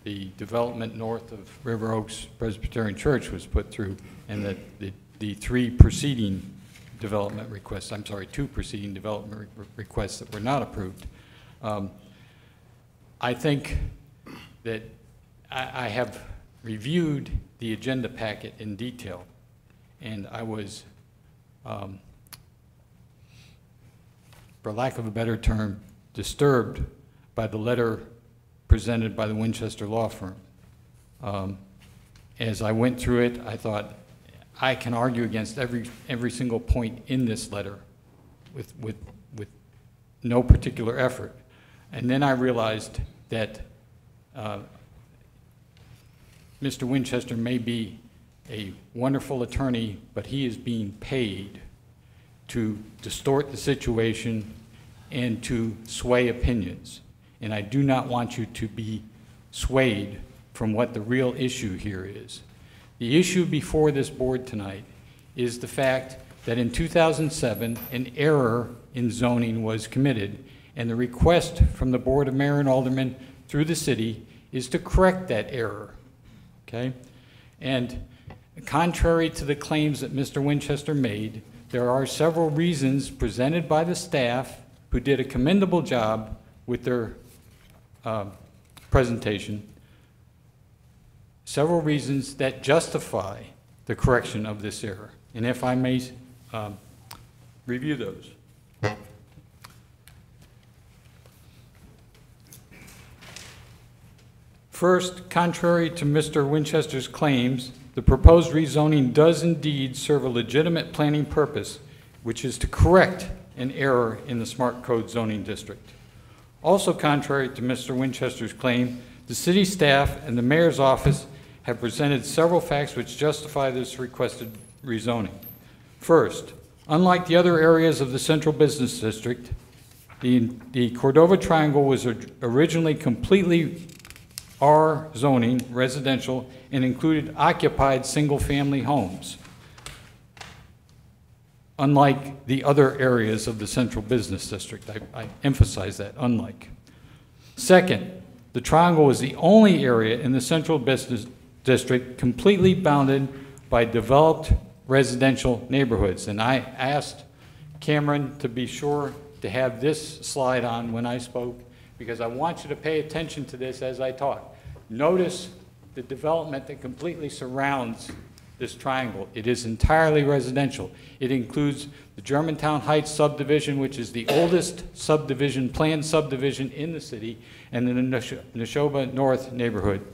the development north of River Oaks Presbyterian Church was put through, and the three preceding development requests, I'm sorry, two preceding development requests that were not approved. I think that I have reviewed the agenda packet in detail, and I was, for lack of a better term, disturbed by the letter presented by the Winchester law firm. As I went through it, I thought, I can argue against every single point in this letter with no particular effort. And then I realized that Mr. Winchester may be a wonderful attorney, but he is being paid to distort the situation and to sway opinions. And I do not want you to be swayed from what the real issue here is. The issue before this board tonight is the fact that in 2007, an error in zoning was committed, and the request from the Board of Mayor and Aldermen through the city is to correct that error, okay? And contrary to the claims that Mr. Winchester made, there are several reasons presented by the staff who did a commendable job with their presentation, several reasons that justify the correction of this error. And if I may review those. First, contrary to Mr. Winchester's claims, the proposed rezoning does indeed serve a legitimate planning purpose, which is to correct an error in the Smart Code zoning district. Also contrary to Mr. Winchester's claim, the city staff and the mayor's office have presented several facts which justify this requested rezoning. First, unlike the other areas of the central business district, the Cordova Triangle was originally completely R zoning residential and included occupied single-family homes, unlike the other areas of the central business district. I emphasize that, unlike. Second, the triangle is the only area in the central business district completely bounded by developed residential neighborhoods. And I asked Cameron to be sure to have this slide on when I spoke, because I want you to pay attention to this as I talk. Notice the development that completely surrounds this triangle. It is entirely residential. It includes the Germantown Heights subdivision, which is the oldest subdivision, planned subdivision in the city, and the Neshoba North neighborhood,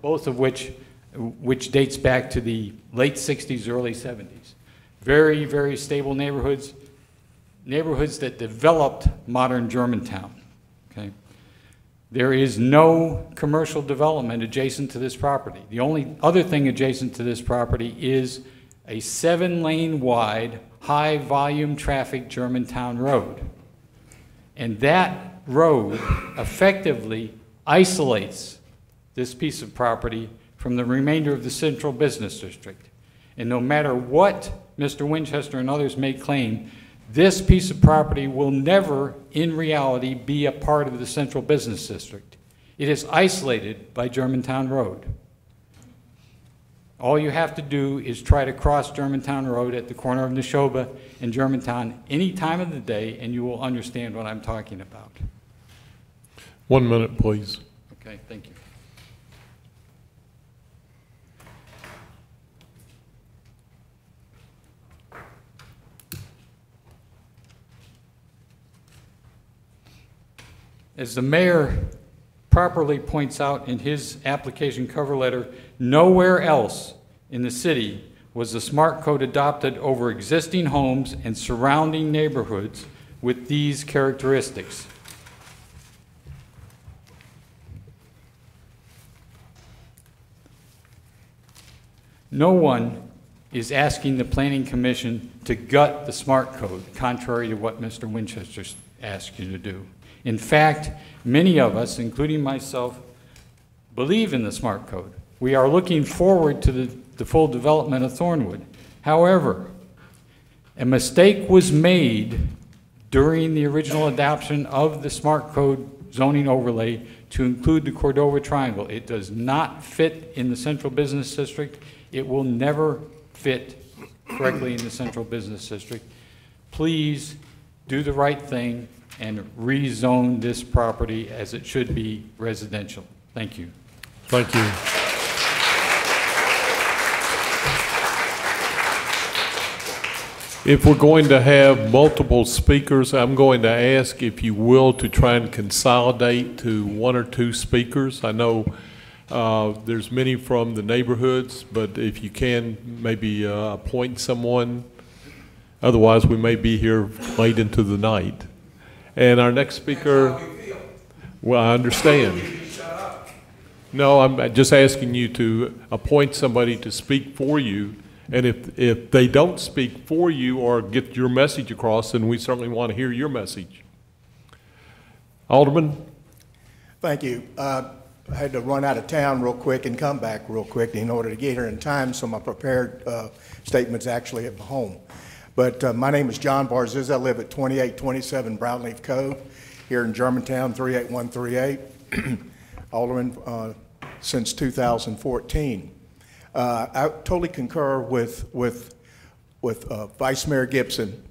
both of which dates back to the late 60s, early 70s. Very, very stable neighborhoods, neighborhoods that developed modern Germantown. Okay? There is no commercial development adjacent to this property. The only other thing adjacent to this property is a 7-lane wide, high volume traffic Germantown Road. And that road effectively isolates this piece of property from the remainder of the central business district. And no matter what Mr. Winchester and others may claim, this piece of property will never, in reality, be a part of the central business district. It is isolated by Germantown Road. All you have to do is try to cross Germantown Road at the corner of Neshoba and Germantown any time of the day, and you will understand what I'm talking about. 1 minute, please. Okay, thank you. As the mayor properly points out in his application cover letter, nowhere else in the city was the smart code adopted over existing homes and surrounding neighborhoods with these characteristics. No one is asking the Planning Commission to gut the smart code, contrary to what Mr. Winchester asked you to do. In fact, many of us, including myself, believe in the smart code. We are looking forward to the full development of Thornwood. However, a mistake was made during the original adoption of the smart code zoning overlay to include the Cordova Triangle. It does not fit in the central business district. It will never fit correctly in the central business district. Please do the right thing and rezone this property as it should be residential. Thank you. Thank you. If we're going to have multiple speakers, I'm going to ask, if you will, to try and consolidate to 1 or 2 speakers. I know there's many from the neighborhoods, but if you can, maybe appoint someone. Otherwise, we may be here late into the night. And our next speaker, well, I understand. No, I'm just asking you to appoint somebody to speak for you. And if they don't speak for you or get your message across, then we certainly want to hear your message. Alderman? Thank you. I had to run out of town real quick and come back real quick in order to get here in time, so my prepared statement's actually at home. But my name is John Barziz. I live at 2827 Brownleaf Cove here in Germantown, 38138. Alderman since 2014. I totally concur with Vice Mayor Gibson.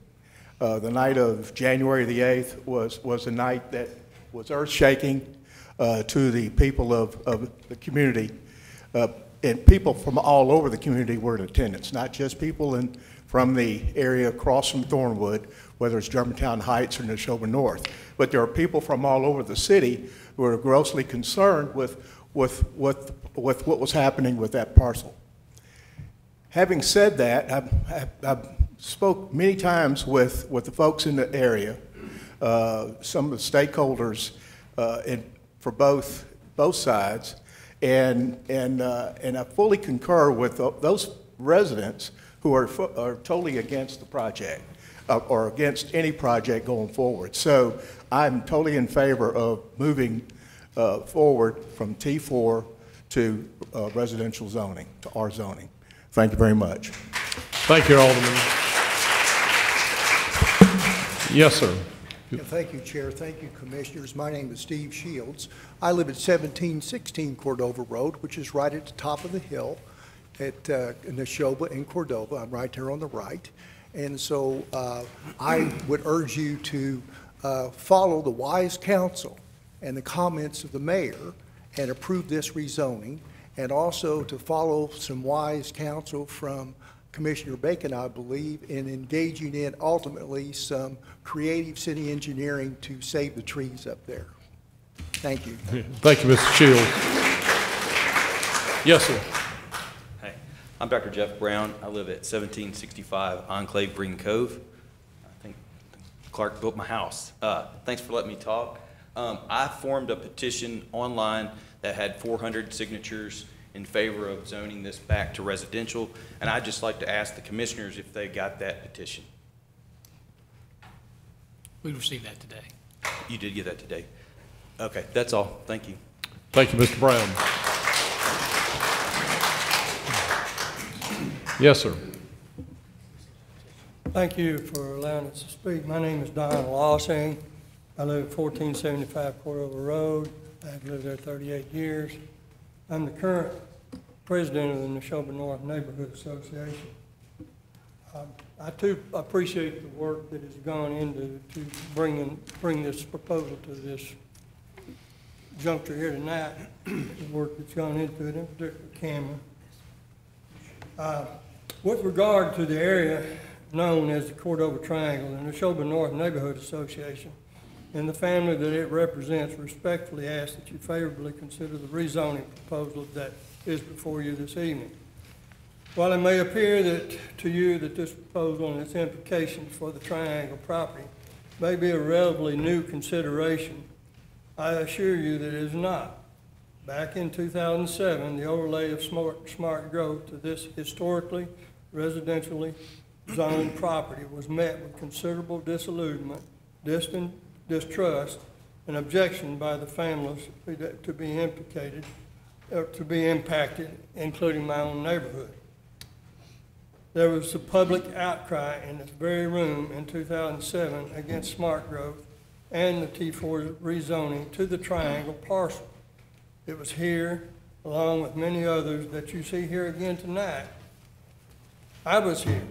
The night of January the 8th was a night that was earth-shaking to the people of the community. And people from all over the community were in attendance, not just people from the area across from Thornwood, whether it's Germantown Heights or Neshoba North. But there are people from all over the city who are grossly concerned with what was happening with that parcel. Having said that, I've spoke many times with the folks in the area, some of the stakeholders for both sides, and I fully concur with those residents who are totally against the project or against any project going forward. So I'm totally in favor of moving forward from T4 to residential zoning, to R zoning. Thank you very much. Thank you, Alderman. Yes, sir. Yeah, thank you, Chair. Thank you, Commissioners. My name is Steve Shields. I live at 1716 Cordova Road, which is right at the top of the hill at Neshoba in Cordova. I'm right there on the right. And so I would urge you to follow the wise counsel and the comments of the mayor and approve this rezoning, and also to follow some wise counsel from Commissioner Bacon, I believe, in engaging in ultimately some creative city engineering to save the trees up there. Thank you. Thank you, Mr. Shields. Yes, sir. Hey, I'm Dr. Jeff Brown. I live at 1765 Enclave Green Cove. I think Clark built my house. Thanks for letting me talk. I formed a petition online that had 400 signatures in favor of zoning this back to residential, and I'd just like to ask the commissioners if they got that petition. We received that today. You did get that today. Okay, that's all. Thank you. Thank you, Mr. Brown. Yes, sir. Thank you for allowing us to speak. My name is Don Lossing. I live at 1475 Cordova Road. I've lived there 38 years. I'm the current president of the Neshoba North Neighborhood Association. I too appreciate the work that has gone into bring this proposal to this juncture here tonight. The work that's gone into it, in particular Cameron. With regard to the area known as the Cordova Triangle, the Neshoba North Neighborhood Association and the family that it represents respectfully ask that you favorably consider the rezoning proposal that is before you this evening. While it may appear to you that this proposal and its implications for the Triangle property may be a relatively new consideration, I assure you that it is not. Back in 2007, the overlay of smart growth to this historically residentially zoned property was met with considerable disillusionment, distrust, and objection by the families to be impacted, including my own neighborhood. There was a public outcry in this very room in 2007 against smart growth and the T4 rezoning to the Triangle parcel. It was here, along with many others that you see here again tonight. I was here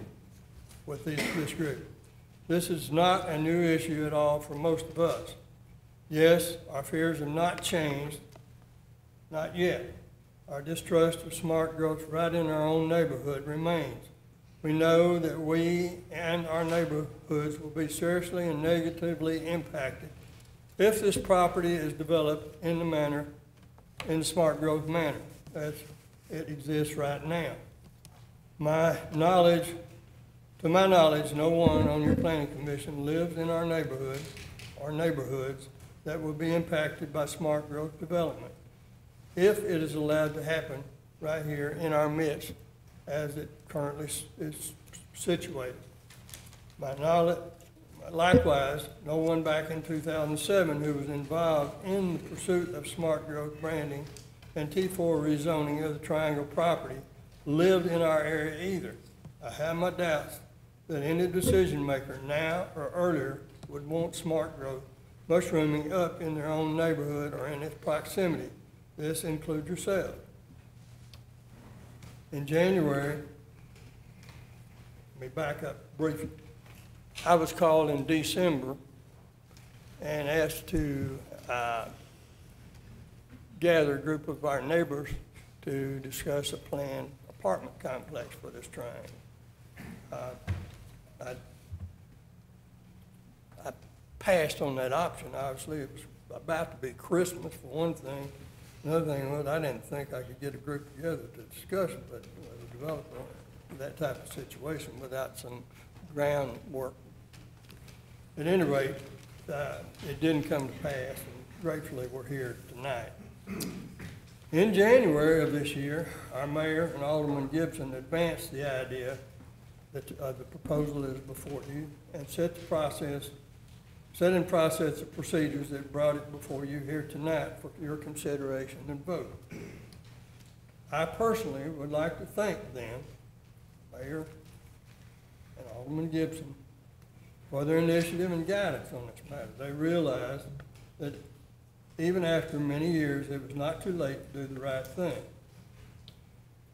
with this group. This is not a new issue at all for most of us. Yes, our fears have not changed, not yet. Our distrust of smart growth right in our own neighborhood remains. We know that we and our neighborhoods will be seriously and negatively impacted if this property is developed in the smart growth manner as it exists right now. To my knowledge, no one on your planning commission lives in our neighborhood or neighborhoods that will be impacted by smart growth development if it is allowed to happen right here in our midst as it currently is situated. Likewise, no one back in 2007 who was involved in the pursuit of smart growth branding and T4 rezoning of the Triangle property lived in our area either. I have my doubts that any decision maker now or earlier would want smart growth mushrooming up in their own neighborhood or in its proximity. This includes yourself. In January, let me back up briefly. I was called in December and asked to gather a group of our neighbors to discuss a planned apartment complex for this triangle. I passed on that option. Obviously, it was about to be Christmas for one thing. Another thing was I didn't think I could get a group together to discuss it, but develop that type of situation without some groundwork. At any rate, it didn't come to pass, and gratefully we're here tonight. In January of this year, our mayor and Alderman Gibson advanced the idea that the proposal is before you and set the process set in process the procedures that brought it before you here tonight for your consideration and vote. I personally would like to thank them, Mayor and Alderman Gibson, for their initiative and guidance on this matter. They realized that even after many years, it was not too late to do the right thing.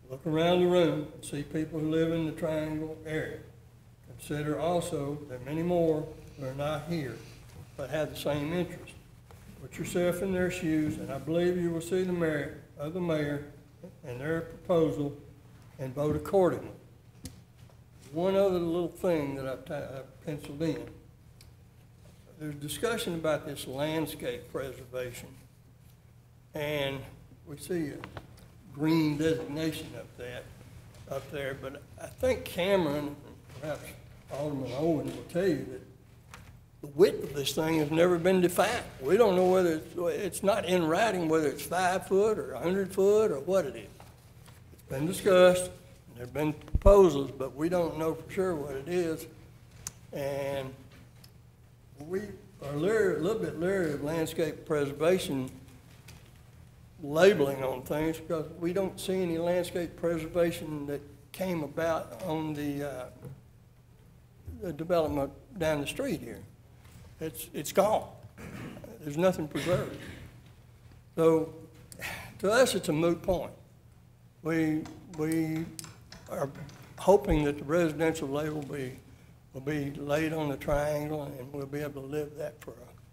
Look around the room and see people who live in the Triangle area. Consider also that many more who are not here but have the same interest. Put yourself in their shoes, and I believe you will see the merit of the mayor and their proposal and vote accordingly. One other little thing that I've penciled in. There's discussion about this landscape preservation, and we see a green designation of that up there, but I think Cameron, perhaps Alderman Owen will tell you that the width of this thing has never been defined. We don't know whether it's not in writing, whether it's 5 foot or 100 foot or what it is. It's been discussed, and there have been proposals, but we don't know for sure what it is. And we are a little bit leery of landscape preservation labeling on things because we don't see any landscape preservation that came about on the development down the street here. It's gone. There's nothing preserved. So to us, it's a moot point. We are hoping that the residential label will be laid on the triangle, and we'll be able to live that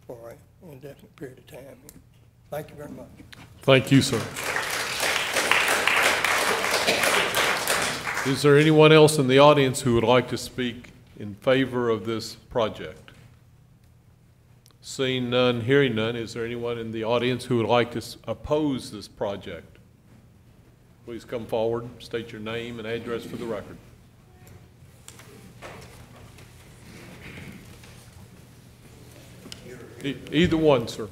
for an indefinite period of time. Thank you very much. Thank you, sir. Is there anyone else in the audience who would like to speak in favor of this project? Seeing none, hearing none, is there anyone in the audience who would like to oppose this project? Please come forward, state your name and address for the record. Either one, sir.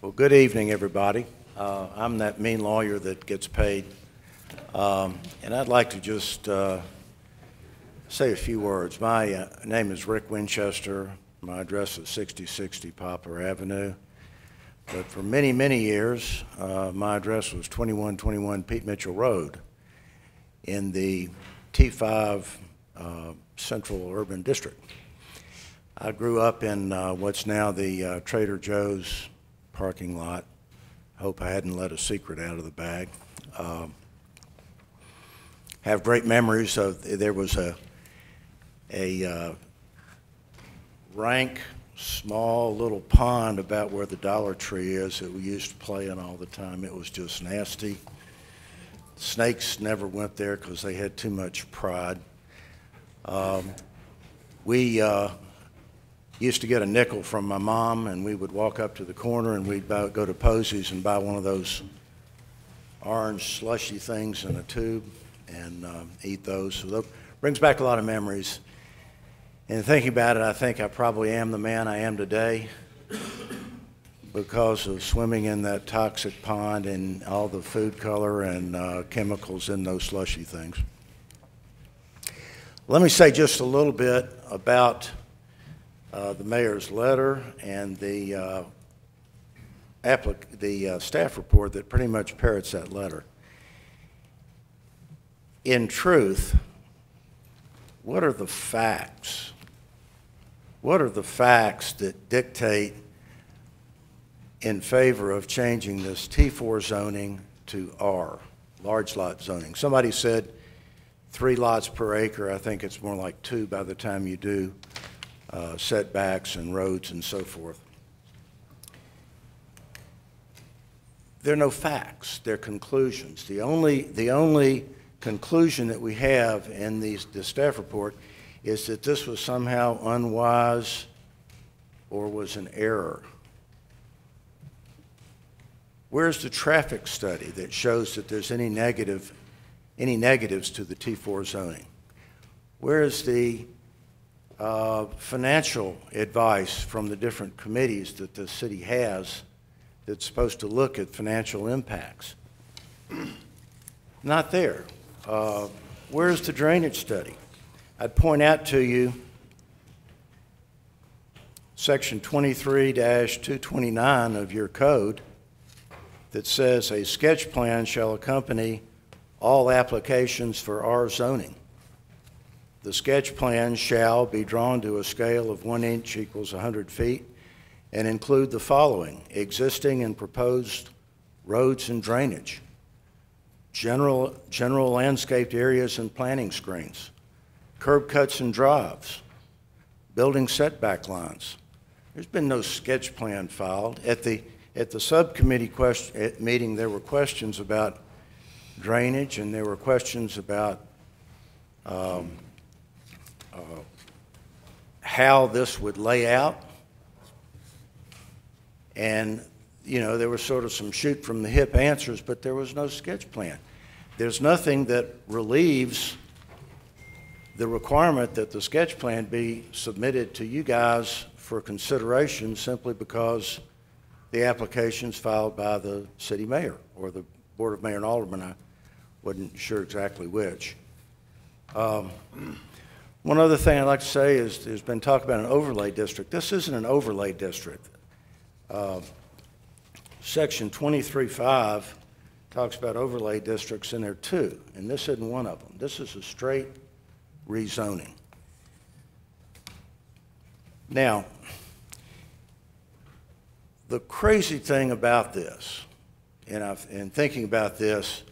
Well, good evening, everybody. I'm that mean lawyer that gets paid, and I'd like to just say a few words. My name is Rick Winchester. My address is 6060 Poplar Avenue. But for many, many years, my address was 2121 Pete Mitchell Road in the T5 Central Urban District. I grew up in what's now the Trader Joe's parking lot. Hope I hadn't let a secret out of the bag. Have great memories of, there was a rank, small little pond about where the Dollar Tree is that we used to play in all the time. It was just nasty. Snakes never went there because they had too much pride. We used to get a nickel from my mom, and we would walk up to the corner and we'd go to Posey's and buy one of those orange slushy things in a tube and eat those. So that brings back a lot of memories. And thinking about it, I think I probably am the man I am today because of swimming in that toxic pond and all the food color and chemicals in those slushy things. Let me say just a little bit about the mayor's letter and the staff report that pretty much parrots that letter. In truth, what are the facts? What are the facts that dictate in favor of changing this T4 zoning to R, large lot zoning? Somebody said 3 lots per acre. I think it's more like 2 by the time you do setbacks and roads and so forth. There are no facts, they're conclusions. The only conclusion that we have in the staff report is that this was somehow unwise or was an error. Where's the traffic study that shows that there's any negatives to the T4 zoning? Where is the financial advice from the different committees that the city has that's supposed to look at financial impacts? Not there. where's the drainage study? I'd point out to you Section 23-229 of your code that says a sketch plan shall accompany all applications for R zoning. The sketch plan shall be drawn to a scale of 1 inch equals 100 feet and include the following: existing and proposed roads and drainage, general landscaped areas and planting screens, curb cuts and drives, building setback lines. There's been no sketch plan filed. At the subcommittee meeting, there were questions about drainage, and there were questions about how this would lay out. And, you know, there was sort of some shoot from the hip answers, but there was no sketch plan. There's nothing that relieves the requirement that the sketch plan be submitted to you guys for consideration simply because the application's filed by the city mayor or the Board of Mayor and Aldermen. I wasn't sure exactly which. One other thing I'd like to say is there's been talk about an overlay district. This isn't an overlay district. Section 23.5 talks about overlay districts, and there are two, and this isn't one of them. This is a straight rezoning. Now, the crazy thing about this, and thinking about this,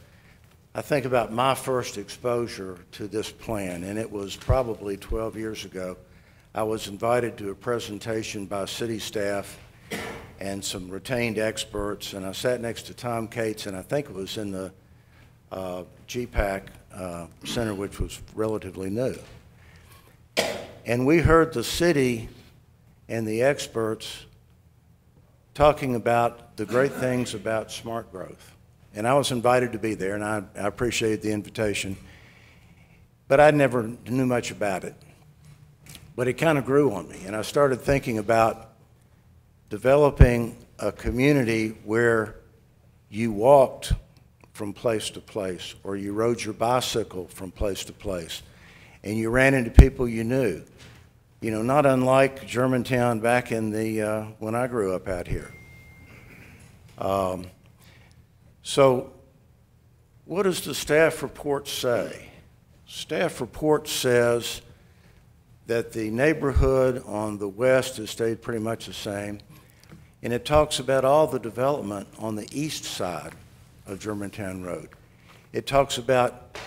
I think about my first exposure to this plan, and it was probably 12 years ago. I was invited to a presentation by city staff and some retained experts, and I sat next to Tom Cates, and I think it was in the GPAC Center, which was relatively new. And we heard the city and the experts talking about the great things about smart growth. And I was invited to be there, and I appreciated the invitation. But I never knew much about it. But it kind of grew on me, and I started thinking about developing a community where you walked from place to place, or you rode your bicycle from place to place, and you ran into people you knew. You know, not unlike Germantown back in the, when I grew up out here. So what does the staff report say? Staff report says that the neighborhood on the west has stayed pretty much the same, and it talks about all the development on the east side of Germantown Road. It talks about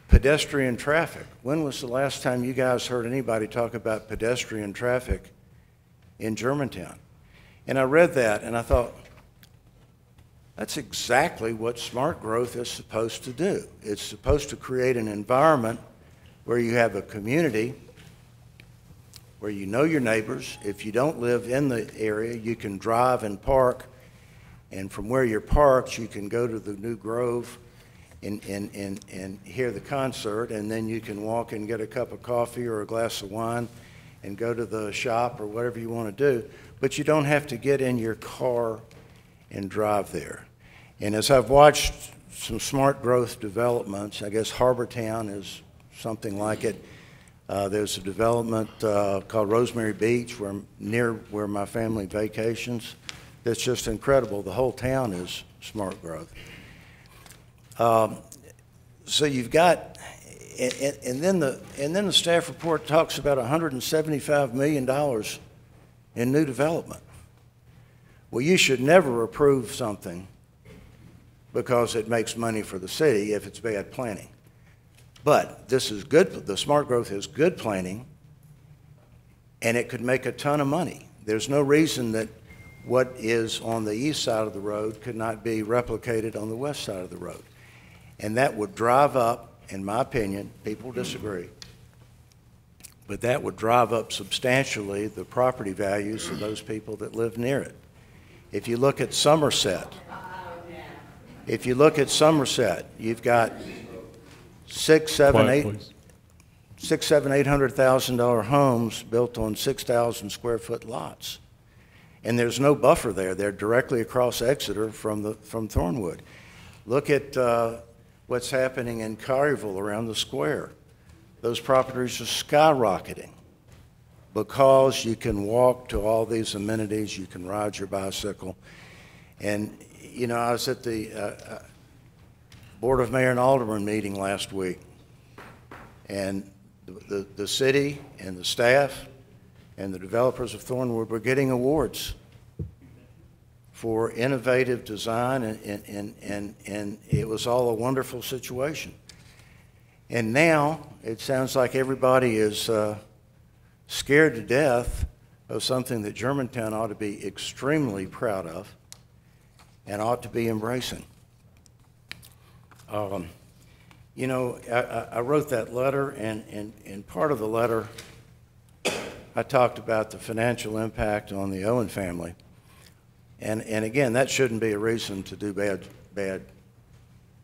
pedestrian traffic. When was the last time you guys heard anybody talk about pedestrian traffic in Germantown? And I read that and I thought, that's exactly what smart growth is supposed to do. It's supposed to create an environment where you have a community, where you know your neighbors. If you don't live in the area, you can drive and park, and from where you're parked, you can go to the New Grove and hear the concert, and then you can walk and get a cup of coffee or a glass of wine and go to the shop or whatever you want to do. But you don't have to get in your car and drive there. And as I've watched some smart growth developments, I guess Harbortown is something like it. There's a development called Rosemary Beach near where my family vacations. That's just incredible. The whole town is smart growth. So you've got, and then the staff report talks about $175 million in new development. Well, you should never approve something because it makes money for the city if it's bad planning. But this is good, the smart growth is good planning, and it could make a ton of money. There's no reason that what is on the east side of the road could not be replicated on the west side of the road. And that would drive up, in my opinion, people disagree, but that would drive up substantially the property values of those people that live near it. If you look at Somerset, you've got $800,000 homes built on 6,000 square foot lots. And there's no buffer there. They're directly across Exeter from Thornwood. Look at what's happening in Collierville around the square. Those properties are skyrocketing because you can walk to all these amenities, you can ride your bicycle. And, you know, I was at the Board of Mayor and Alderman meeting last week, and the city and the staff and the developers of Thornwood were getting awards for innovative design, and it was all a wonderful situation. And now it sounds like everybody is scared to death of something that Germantown ought to be extremely proud of and ought to be embracing. You know, I wrote that letter, and part of the letter I talked about the financial impact on the Owen family. And again, that shouldn't be a reason to do bad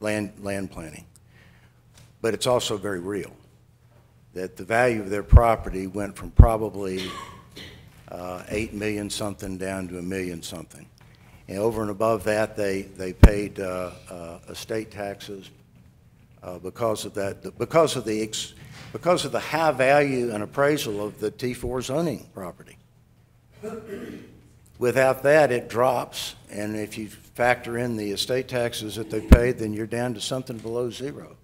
land planning. But it's also very real, that the value of their property went from probably 8 million something down to $1 million something. And over and above that, they paid estate taxes because of that, because of the high value and appraisal of the T4 zoning property. Without that, it drops, and if you factor in the estate taxes that they paid, then you're down to something below zero.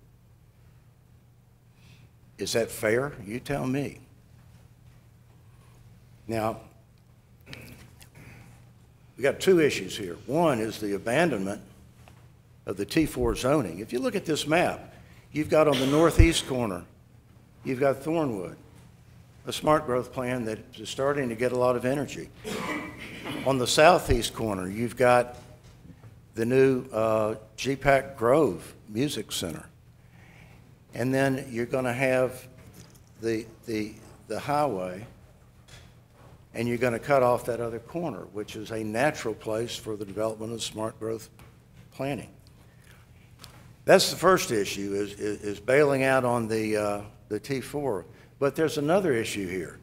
Is that fair? You tell me. Now, we got two issues here. One is the abandonment of the T4 zoning. If you look at this map, you've got on the northeast corner, you've got Thornwood, a smart growth plan that is starting to get a lot of energy. On the southeast corner, you've got the new GPAC Grove Music Center. And then you're going to have the highway, and you're going to cut off that other corner, which is a natural place for the development of smart growth planning. That's the first issue, is bailing out on the T4. But there's another issue here,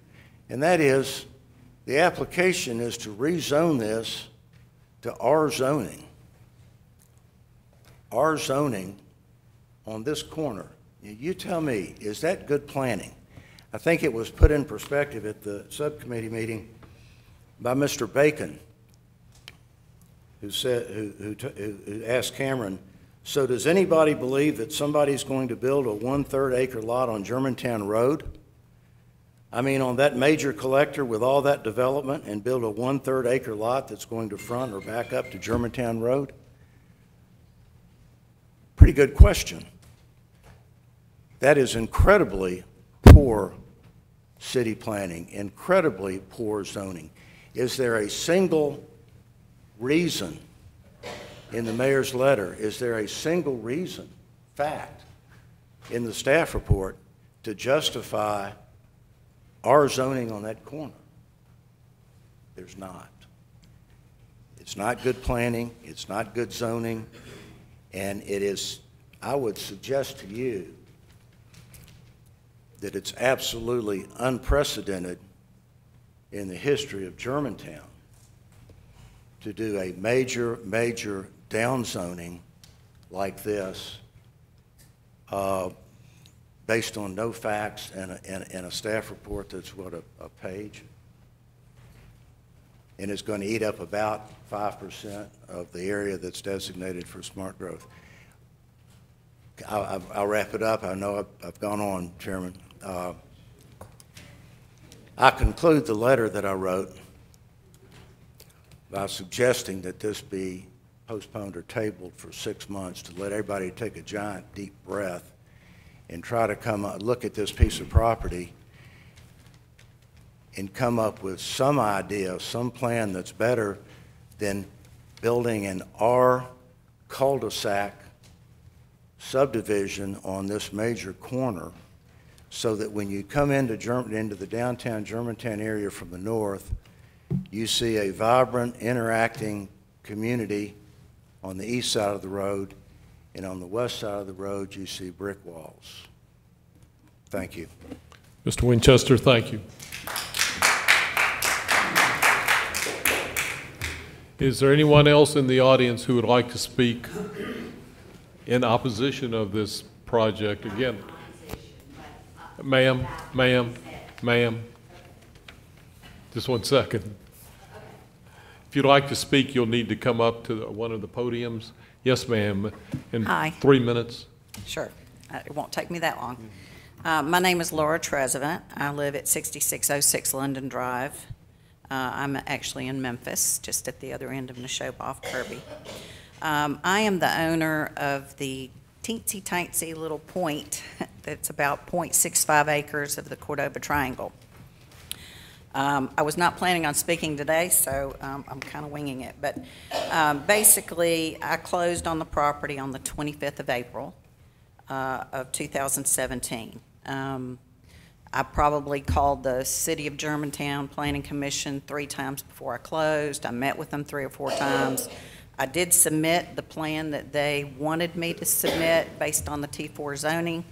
and that is the application is to rezone this to R zoning. R zoning on this corner. You tell me, is that good planning? I think it was put in perspective at the subcommittee meeting by Mr. Bacon, who asked Cameron, so does anybody believe that somebody's going to build a 1/3 acre lot on Germantown Road? I mean, on that major collector with all that development, and build a 1/3 acre lot that's going to front or back up to Germantown Road? Pretty good question. That is incredibly poor city planning, incredibly poor zoning. Is there a single reason in the mayor's letter, is there a single reason, fact, in the staff report to justify our zoning on that corner? There's not. It's not good planning, it's not good zoning, and it is, I would suggest to you that it's absolutely unprecedented in the history of Germantown to do a major downzoning like this based on no facts and a staff report that's, what, a page? And it's going to eat up about 5% of the area that's designated for smart growth. I'll wrap it up. I know I've gone on, Chairman. I conclude the letter that I wrote by suggesting that this be postponed or tabled for 6 months to let everybody take a giant deep breath and try to look at this piece of property and come up with some idea, some plan that's better than building an R cul-de-sac subdivision on this major corner, so that when you come into the downtown Germantown area from the north, you see a vibrant, interacting community on the east side of the road, and on the west side of the road you see brick walls. Thank you. Mr. Winchester, thank you. Is there anyone else in the audience who would like to speak in opposition of this project. Again, ma'am, just 1 second. If you'd like to speak, you'll need to come up to one of the podiums. Yes, ma'am, in Hi. 3 minutes. Sure. It won't take me that long. My name is Laura Trezevant. I live at 6606 London Drive. I'm actually in Memphis, just at the other end of Neshoba off Kirby. I am the owner of the teensy-tiny little point that's about 0.65 acres of the Cordova Triangle. I was not planning on speaking today, so I'm kind of winging it. But basically, I closed on the property on the 25th of April of 2017. I probably called the City of Germantown Planning Commission 3 times before I closed. I met with them 3 or 4 times. I did submit the plan that they wanted me to submit based on the T4 zoning.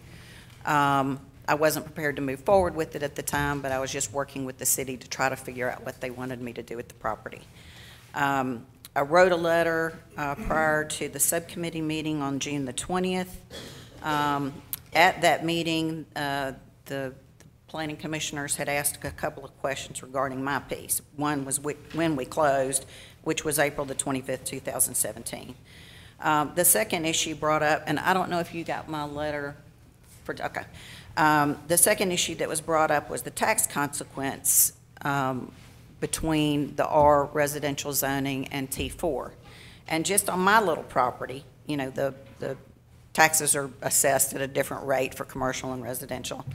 I wasn't prepared to move forward with it at the time, but I was just working with the city to try to figure out what they wanted me to do with the property. I wrote a letter prior to the subcommittee meeting on June the 20th. At that meeting, the planning commissioners had asked a couple of questions regarding my piece. One was when we closed, which was April the 25th, 2017. The second issue brought up, and I don't know if you got my letter, okay. The second issue that was brought up was the tax consequence between the R residential zoning and T4. And just on my little property, you know, the taxes are assessed at a different rate for commercial and residential.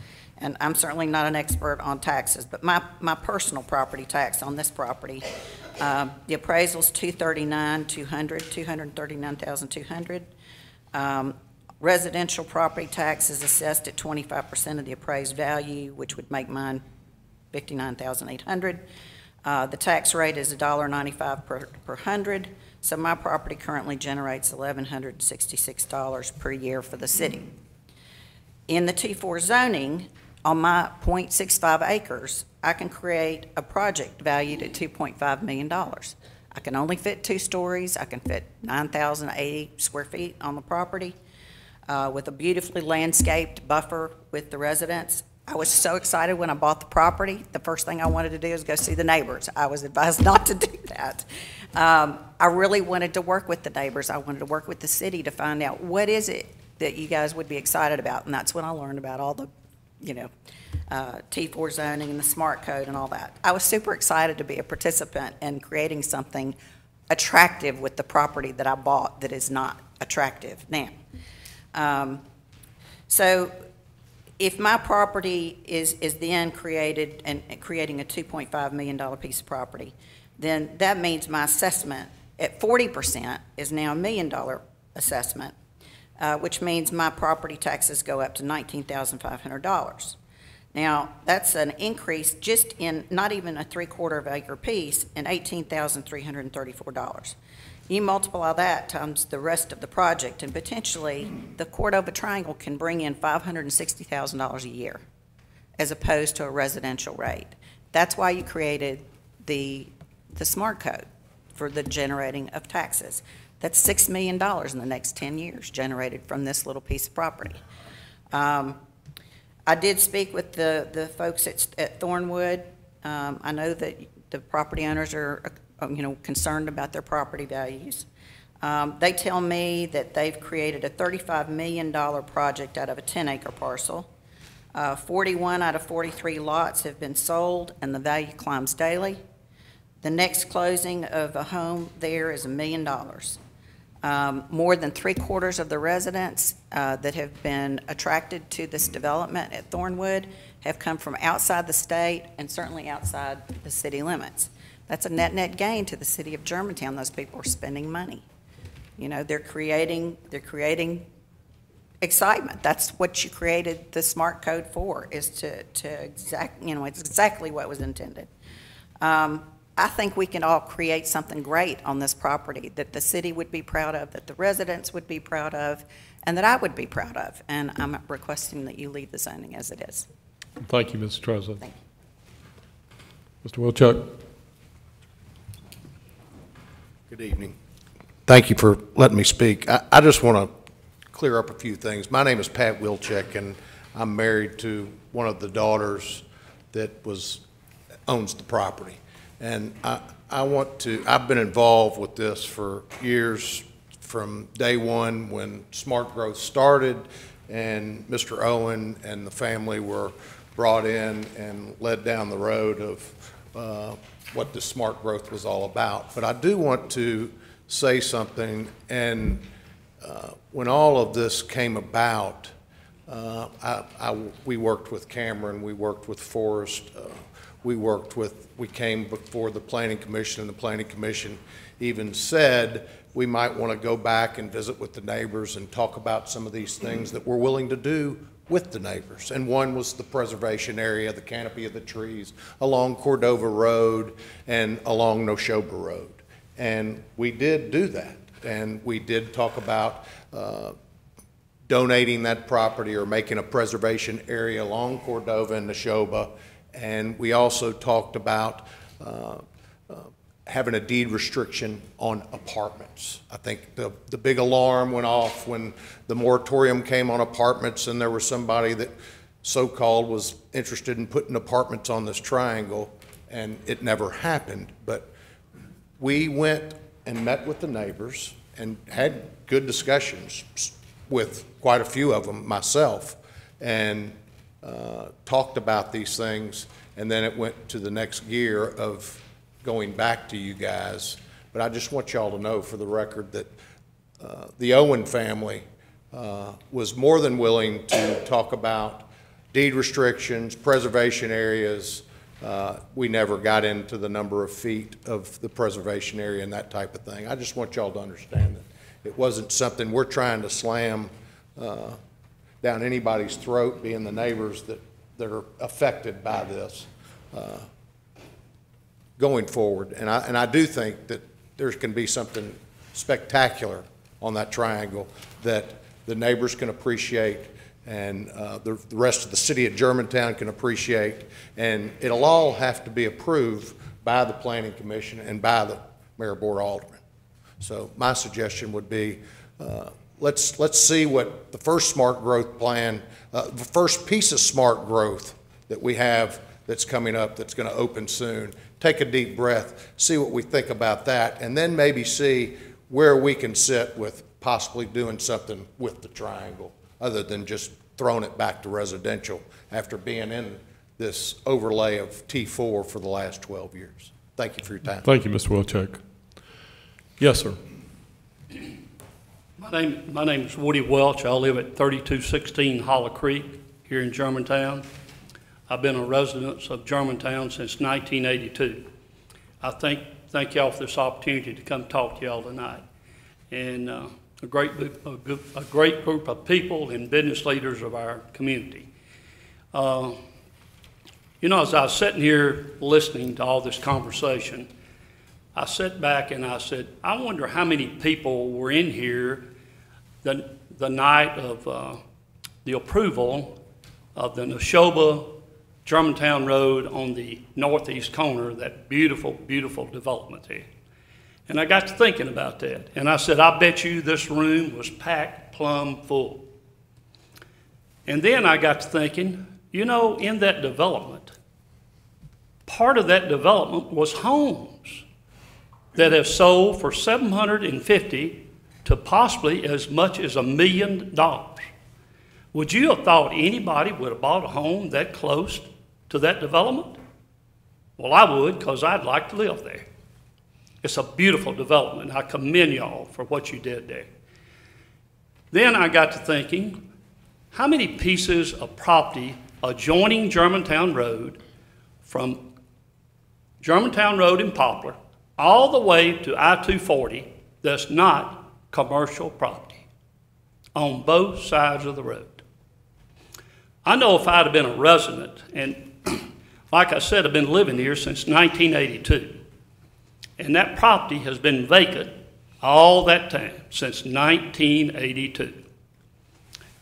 And I'm certainly not an expert on taxes, but my personal property tax on this property, the appraisal's $239,200. Residential property tax is assessed at 25% of the appraised value, which would make mine $59,800. The tax rate is $1.95 per hundred. So my property currently generates $1,166 per year for the city. In the T4 zoning, on my 0.65 acres, I can create a project valued at $2.5 million. I can only fit 2 stories. I can fit 9,080 square feet on the property with a beautifully landscaped buffer with the residents. I was so excited when I bought the property. The first thing I wanted to do is go see the neighbors. I was advised not to do that. I really wanted to work with the neighbors. I wanted to work with the city to find out what is it that you guys would be excited about. And that's when I learned about all the, you know, T4 zoning and the smart code and all that. I was super excited to be a participant in creating something attractive with the property that I bought that is not attractive now. So if my property is then created and creating a $2.5 million piece of property, then that means my assessment at 40% is now $1 million assessment, which means my property taxes go up to $19,500. Now, that's an increase just in not even a 3/4 acre piece in $18,334. You multiply that times the rest of the project, and potentially the Cordova Triangle can bring in $560,000 a year, as opposed to a residential rate. That's why you created the smart code for the generating of taxes. That's $6 million in the next 10 years generated from this little piece of property. I did speak with the folks at Thornwood. I know that the property owners are concerned about their property values. They tell me that they've created a $35 million project out of a 10-acre parcel. 41 out of 43 lots have been sold, and the value climbs daily. The next closing of a home there is $1 million. More than 3/4 of the residents that have been attracted to this development at Thornwood have come from outside the state and certainly outside the city limits. That's a net gain to the city of Germantown. Those people are spending money. You know, they're creating excitement. That's what you created the smart code for, is it's exactly what was intended. I think we can all create something great on this property that the city would be proud of, that the residents would be proud of, and that I would be proud of. And I'm requesting that you leave the zoning as it is. Thank you, Mr. Trezevant. Thank you. Mr. Wilczek. Good evening. Thank you for letting me speak. I just want to clear up a few things. My name is Pat Wilczek, and I'm married to one of the daughters that owns the property. And I've been involved with this for years, from day one when Smart Growth started, and Mr. Owen and the family were brought in and led down the road of what the Smart Growth was all about. But I do want to say something, and when all of this came about, we worked with Cameron, we worked with Forrest, we came before the Planning Commission, and the Planning Commission even said we might want to go back and visit with the neighbors and talk about some of these things that we're willing to do with the neighbors. And one was the preservation area, the canopy of the trees along Cordova Road and along Neshoba Road. And we did do that. And we did talk about donating that property or making a preservation area along Cordova and Neshoba. And we also talked about having a deed restriction on apartments. I think the big alarm went off when the moratorium came on apartments, and there was somebody that so-called was interested in putting apartments on this triangle, and it never happened. But we went and met with the neighbors and had good discussions with quite a few of them myself, and talked about these things, and then it went to the next gear of going back to you guys. But I just want y'all to know for the record that the Owen family was more than willing to talk about deed restrictions, preservation areas. We never got into the number of feet of the preservation area and that type of thing. I just want y'all to understand that it wasn't something we're trying to slam down anybody's throat, being the neighbors that are affected by this going forward. And I do think that there can be something spectacular on that triangle that the neighbors can appreciate, and the rest of the city of Germantown can appreciate, and it'll all have to be approved by the Planning Commission and by the Mayor Board Alderman. So my suggestion would be let's see what the first smart growth plan, the first piece of smart growth that we have that's coming up, that's going to open soon. Take a deep breath, see what we think about that, and then maybe see where we can sit with possibly doing something with the triangle other than just throwing it back to residential after being in this overlay of T4 for the last 12 years. Thank you for your time. Thank you, Mr. Wilczek. Yes, sir. My name is Woody Welch. I live at 3216 Hollow Creek here in Germantown. I've been a resident of Germantown since 1982. I thank y'all for this opportunity to come talk to y'all tonight. And a great group of people and business leaders of our community. You know, as I was sitting here listening to all this conversation, I sat back and I said, I wonder how many people were in here the night of the approval of the Neshoba Germantown Road on the northeast corner, that beautiful, beautiful development there. And I got to thinking about that. And I said, I bet you this room was packed plumb full. And then I got to thinking, you know, in that development, part of that development was homes that have sold for $750,000 to possibly as much as $1 million. Would you have thought anybody would have bought a home that close to that development? Well, I would, because I'd like to live there. It's a beautiful development. I commend y'all for what you did there. Then I got to thinking, how many pieces of property adjoining Germantown Road, from Germantown Road in Poplar all the way to I-240, that's not commercial property on both sides of the road? I know if I'd have been a resident, and like I said, I've been living here since 1982, and that property has been vacant all that time, since 1982.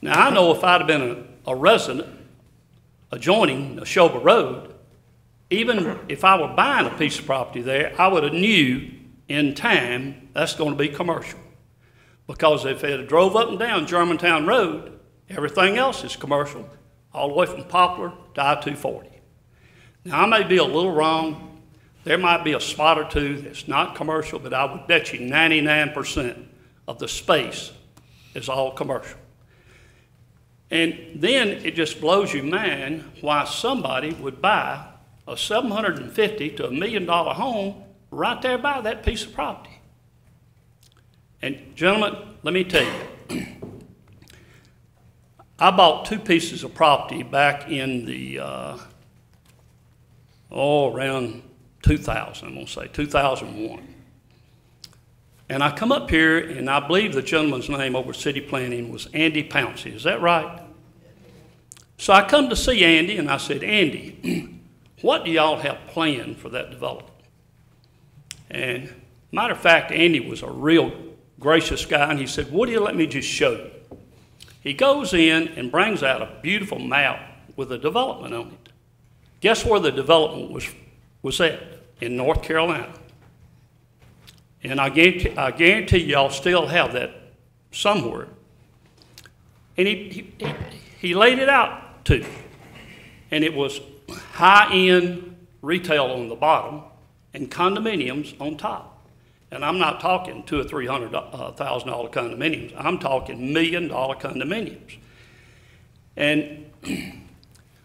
Now, I know if I'd have been a resident adjoining Neshoba Road, even if I were buying a piece of property there, I would have knew in time that's going to be commercial. Because if it had drove up and down Germantown Road, everything else is commercial, all the way from Poplar to I-240. Now, I may be a little wrong. There might be a spot or two that's not commercial, but I would bet you 99% of the space is all commercial. And then it just blows your mind why somebody would buy a $750,000 to $1 million home right there by that piece of property. And gentlemen, let me tell you, I bought 2 pieces of property back in the, around 2000, I'm gonna say, 2001. And I come up here, and I believe the gentleman's name over city planning was Andy Pouncey. Is that right? So I come to see Andy, and I said, Andy, what do y'all have planned for that development? And matter of fact, Andy was a real gracious guy, and he said, Woody, let me just show you. He goes in and brings out a beautiful map with a development on it. Guess where the development was at? In North Carolina. And I guarantee y'all still have that somewhere. And he laid it out too. And it was high-end retail on the bottom and condominiums on top. And I'm not talking $200,000 or $300,000 condominiums. I'm talking $1 million condominiums. And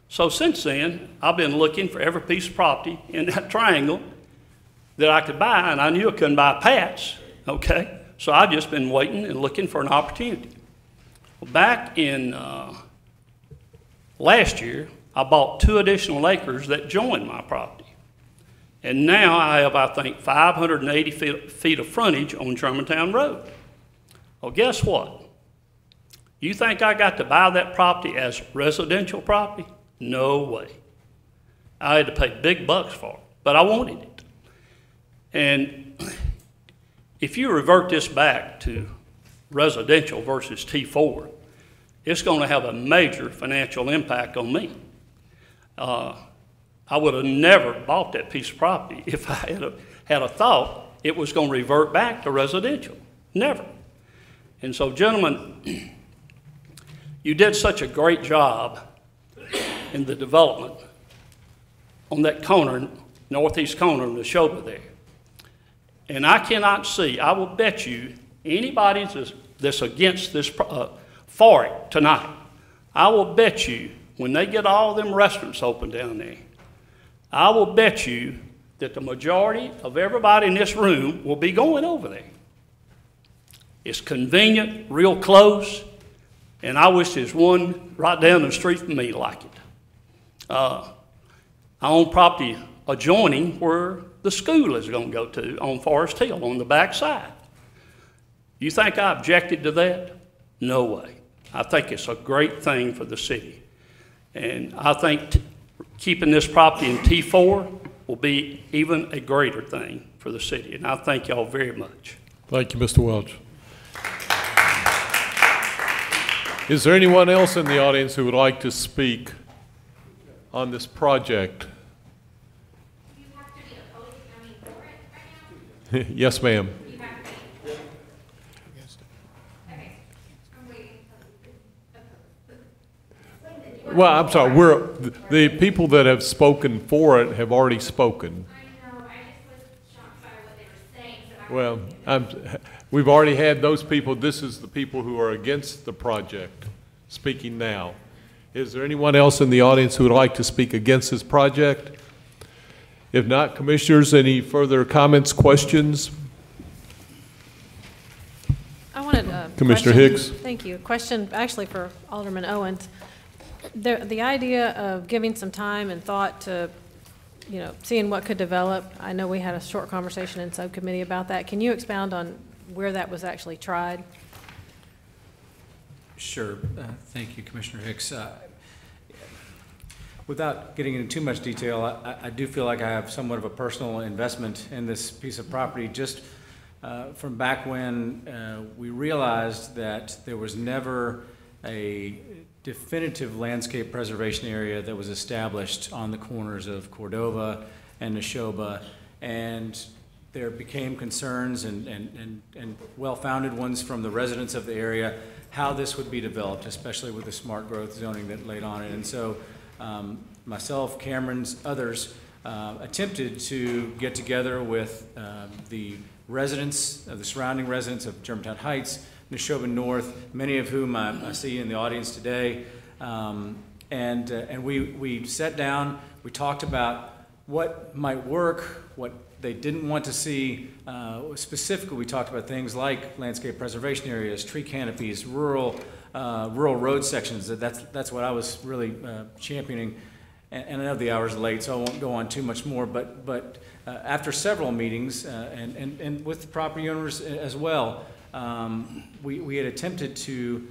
so since then, I've been looking for every piece of property in that triangle that I could buy, and I knew I couldn't buy Pat's, okay? So I've just been waiting and looking for an opportunity. Well, back in last year, I bought 2 additional acres that joined my property. And now I have, I think, 580 feet of frontage on Germantown Road. Well, guess what? You think I got to buy that property as residential property? No way. I had to pay big bucks for it, but I wanted it. And if you revert this back to residential versus T4, it's going to have a major financial impact on me. I would have never bought that piece of property if I had a thought it was going to revert back to residential. Never. And so, gentlemen, you did such a great job in the development on that corner, northeast corner of Neshoba there. And I cannot see, I will bet you, anybody that's against this for it tonight, I will bet you when they get all them restaurants open down there, I will bet you that the majority of everybody in this room will be going over there. It's convenient, real close, and I wish there's one right down the street from me like it. I own property adjoining where the school is going to go to on Forest Hill on the back side. You think I objected to that? No way. I think it's a great thing for the city. And I think keeping this property in T4 will be even a greater thing for the city. And I thank y'all very much. Thank you, Mr. Welch. Is there anyone else in the audience who would like to speak on this project? Yes, ma'am. Well, I'm sorry, the people that have spoken for it have already spoken. I know, I just was shocked by what they were saying. Well, we've already had those people. This is the people who are against the project speaking now. Is there anyone else in the audience who would like to speak against this project? If not, commissioners, any further comments, questions? I wanted a Commissioner question. Hicks. Thank you. Question actually for Alderman Owens. The idea of giving some time and thought to, seeing what could develop. I know we had a short conversation in subcommittee about that. Can you expound on where that was actually tried? Sure. Thank you, Commissioner Hicks. Without getting into too much detail, I do feel like I have somewhat of a personal investment in this piece of property just from back when we realized that there was never a definitive landscape preservation area that was established on the corners of Cordova and Neshoba. And there became concerns and well-founded ones from the residents of the area, how this would be developed, especially with the smart growth zoning that laid on it. And so myself, Cameron's, others attempted to get together with the residents, the surrounding residents of Germantown Heights, Neshoba North, many of whom I see in the audience today. And we sat down, we talked about what might work, what they didn't want to see. Specifically, we talked about things like landscape preservation areas, tree canopies, rural road sections. That's what I was really championing. And I know the hour's late, so I won't go on too much more. But after several meetings and with the property owners as well, we had attempted to,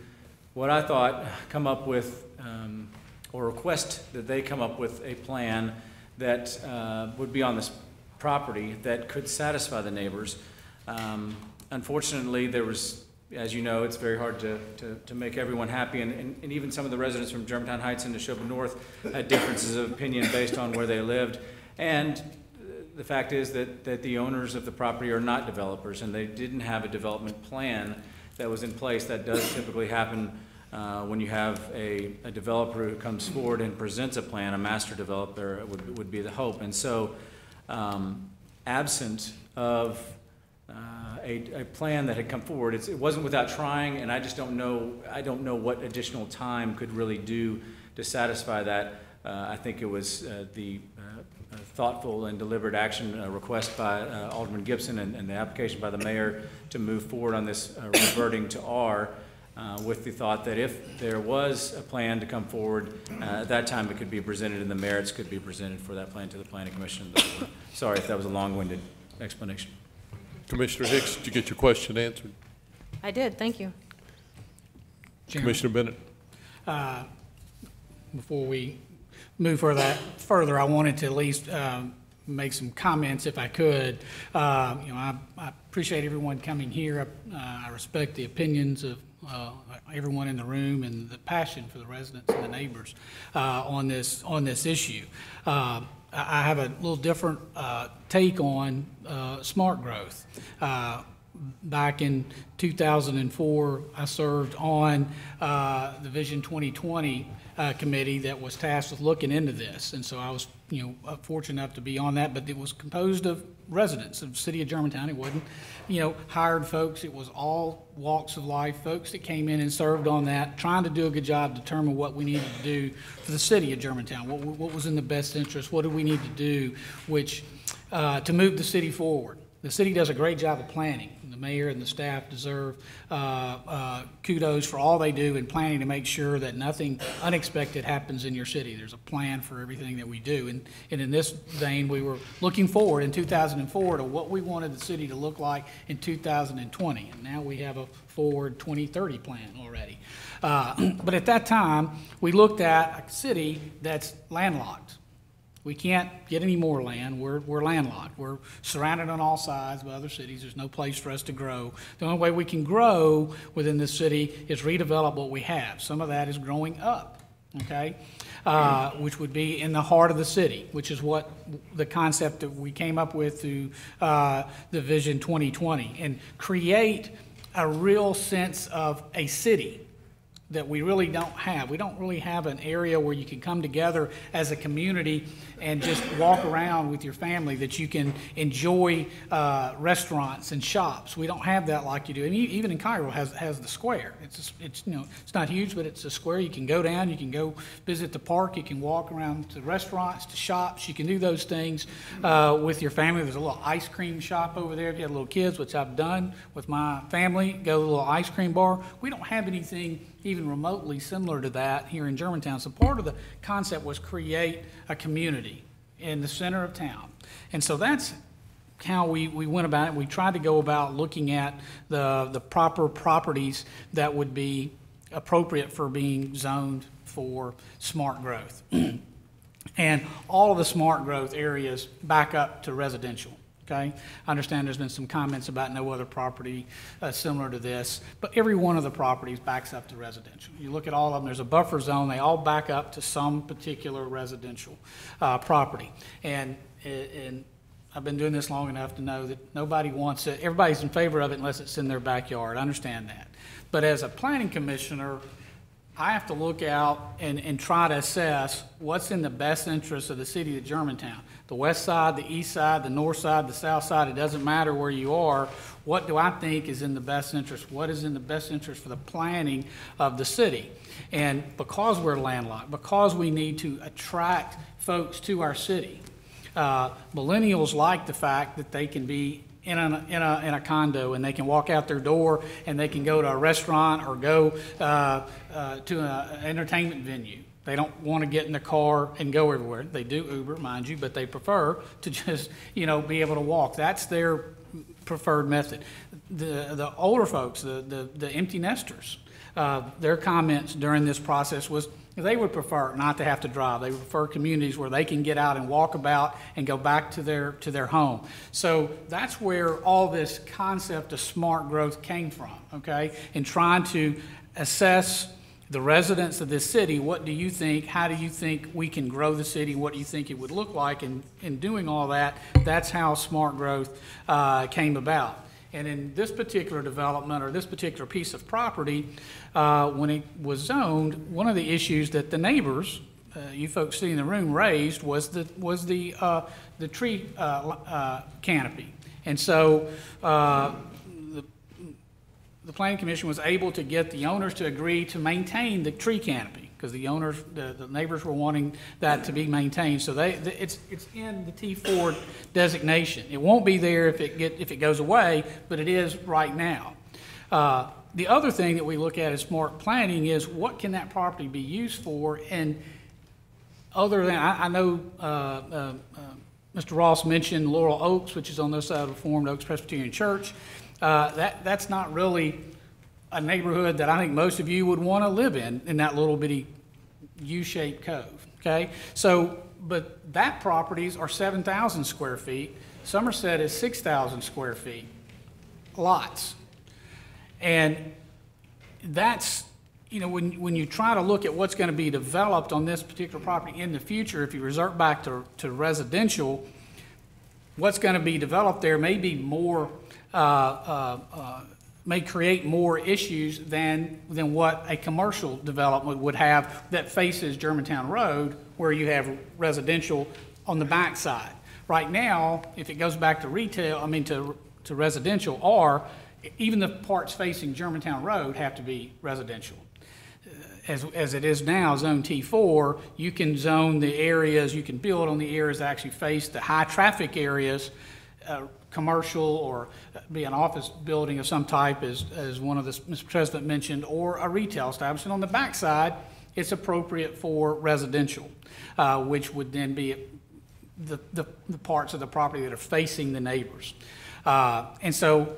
what I thought, come up with or request that they come up with a plan that would be on this property that could satisfy the neighbors. Unfortunately, there was, as you know, it's very hard to make everyone happy, and even some of the residents from Germantown Heights and Neshoba North had differences of opinion based on where they lived. And the fact is that the owners of the property are not developers, and they didn't have a development plan that was in place. That does typically happen when you have a developer who comes forward and presents a plan. A master developer would be the hope. And so absent of a plan that had come forward, it wasn't without trying, and I just don't know what additional time could really do to satisfy that. I think it was the thoughtful and deliberate action request by Alderman Gibson and the application by the mayor to move forward on this reverting to R, with the thought that if there was a plan to come forward, at that time it could be presented and the merits could be presented for that plan to the Planning Commission. Sorry if that was a long-winded explanation. Commissioner Hicks, did you get your question answered? I did, thank you. Chairman, Commissioner Bennett. before we move further, I wanted to at least make some comments if I could. I appreciate everyone coming here. I respect the opinions of everyone in the room and the passion for the residents and the neighbors on this issue. I have a little different take on smart growth. Back in 2004, I served on the Vision 2020 committee that was tasked with looking into this, and so I was, fortunate enough to be on that. But it was composed of residents of the city of Germantown. It wasn't, hired folks. It was all walks of life, folks that came in and served on that, trying to do a good job, determine what we needed to do for the city of Germantown. What was in the best interest? What do we need to do, to move the city forward? The city does a great job of planning. The mayor and the staff deserve kudos for all they do in planning to make sure that nothing unexpected happens in your city. There's a plan for everything that we do. And in this vein, we were looking forward in 2004 to what we wanted the city to look like in 2020. And now we have a forward 2030 plan already. But at that time, we looked at a city that's landlocked. We can't get any more land. We're landlocked. We're surrounded on all sides by other cities. There's no place for us to grow. The only way we can grow within this city is redevelop what we have. Some of that is growing up, okay, which would be in the heart of the city, which is what the concept that we came up with through the Vision 2020, and create a real sense of a city that we really don't have. We don't really have an area where you can come together as a community and just walk around with your family, that you can enjoy restaurants and shops. We don't have that like you do. And even in Cairo has the square. It's not huge, but it's a square. You can go down, you can go visit the park, you can walk around to restaurants, to shops. You can do those things with your family. There's a little ice cream shop over there if you have little kids, which I've done with my family. Go to a little ice cream bar. We don't have anything even remotely similar to that here in Germantown. So part of the concept was create a community in the center of town. And so that's how we went about it. We tried to go about looking at the proper properties that would be appropriate for being zoned for smart growth. And all of the smart growth areas back up to residential. Okay? I understand there's been some comments about no other property similar to this, but every one of the properties backs up to residential. You look at all of them, there's a buffer zone, they all back up to some particular residential property. And I've been doing this long enough to know that nobody wants it, everybody's in favor of it unless it's in their backyard. I understand that. But as a planning commissioner, I have to look out and try to assess what's in the best interest of the city of Germantown. The west side, the east side, the north side, the south side, it doesn't matter where you are. What do I think is in the best interest? What is in the best interest for the planning of the city? And because we're landlocked, because we need to attract folks to our city, millennials like the fact that they can be in a condo and they can walk out their door and they can go to a restaurant or go to an entertainment venue. They don't want to get in the car and go everywhere. They do Uber, mind you, but they prefer to just, be able to walk. That's their preferred method. The older folks, the empty nesters, their comments during this process was they would prefer not to have to drive. They would prefer communities where they can get out and walk about and go back to their home. So that's where all this concept of smart growth came from, okay? And trying to assess the residents of this city. What do you think? How do you think we can grow the city? What do you think it would look like? And in doing all that, that's how smart growth came about. And in this particular development or this particular piece of property, when it was zoned, one of the issues that the neighbors, you folks sitting in the room, raised was the tree canopy. And so the Planning Commission was able to get the owners to agree to maintain the tree canopy because the owners, the neighbors were wanting that to be maintained. So it's in the T4 designation. It won't be there if it goes away, but it is right now. The other thing that we look at as smart planning is what can that property be used for? And other than, I know Mr. Ross mentioned Laurel Oaks, which is on this side of Reformed Oaks Presbyterian Church. That's not really a neighborhood that I think most of you would want to live in that little bitty U-shaped cove, okay? So, but that properties are 7,000 square feet. Somerset is 6,000 square feet, lots. And that's, when you try to look at what's going to be developed on this particular property in the future, if you resort back to residential, what's going to be developed there may be more may create more issues than what a commercial development would have that faces Germantown Road, where you have residential on the back side. Right now, if it goes back to retail, to residential, or even the parts facing Germantown Road have to be residential. As it is now, Zone T4, you can zone the areas, you can build on the areas that actually face the high traffic areas, commercial or be an office building of some type, as one of the Mr. President mentioned, or a retail establishment. On the backside, it's appropriate for residential, which would then be the parts of the property that are facing the neighbors. And so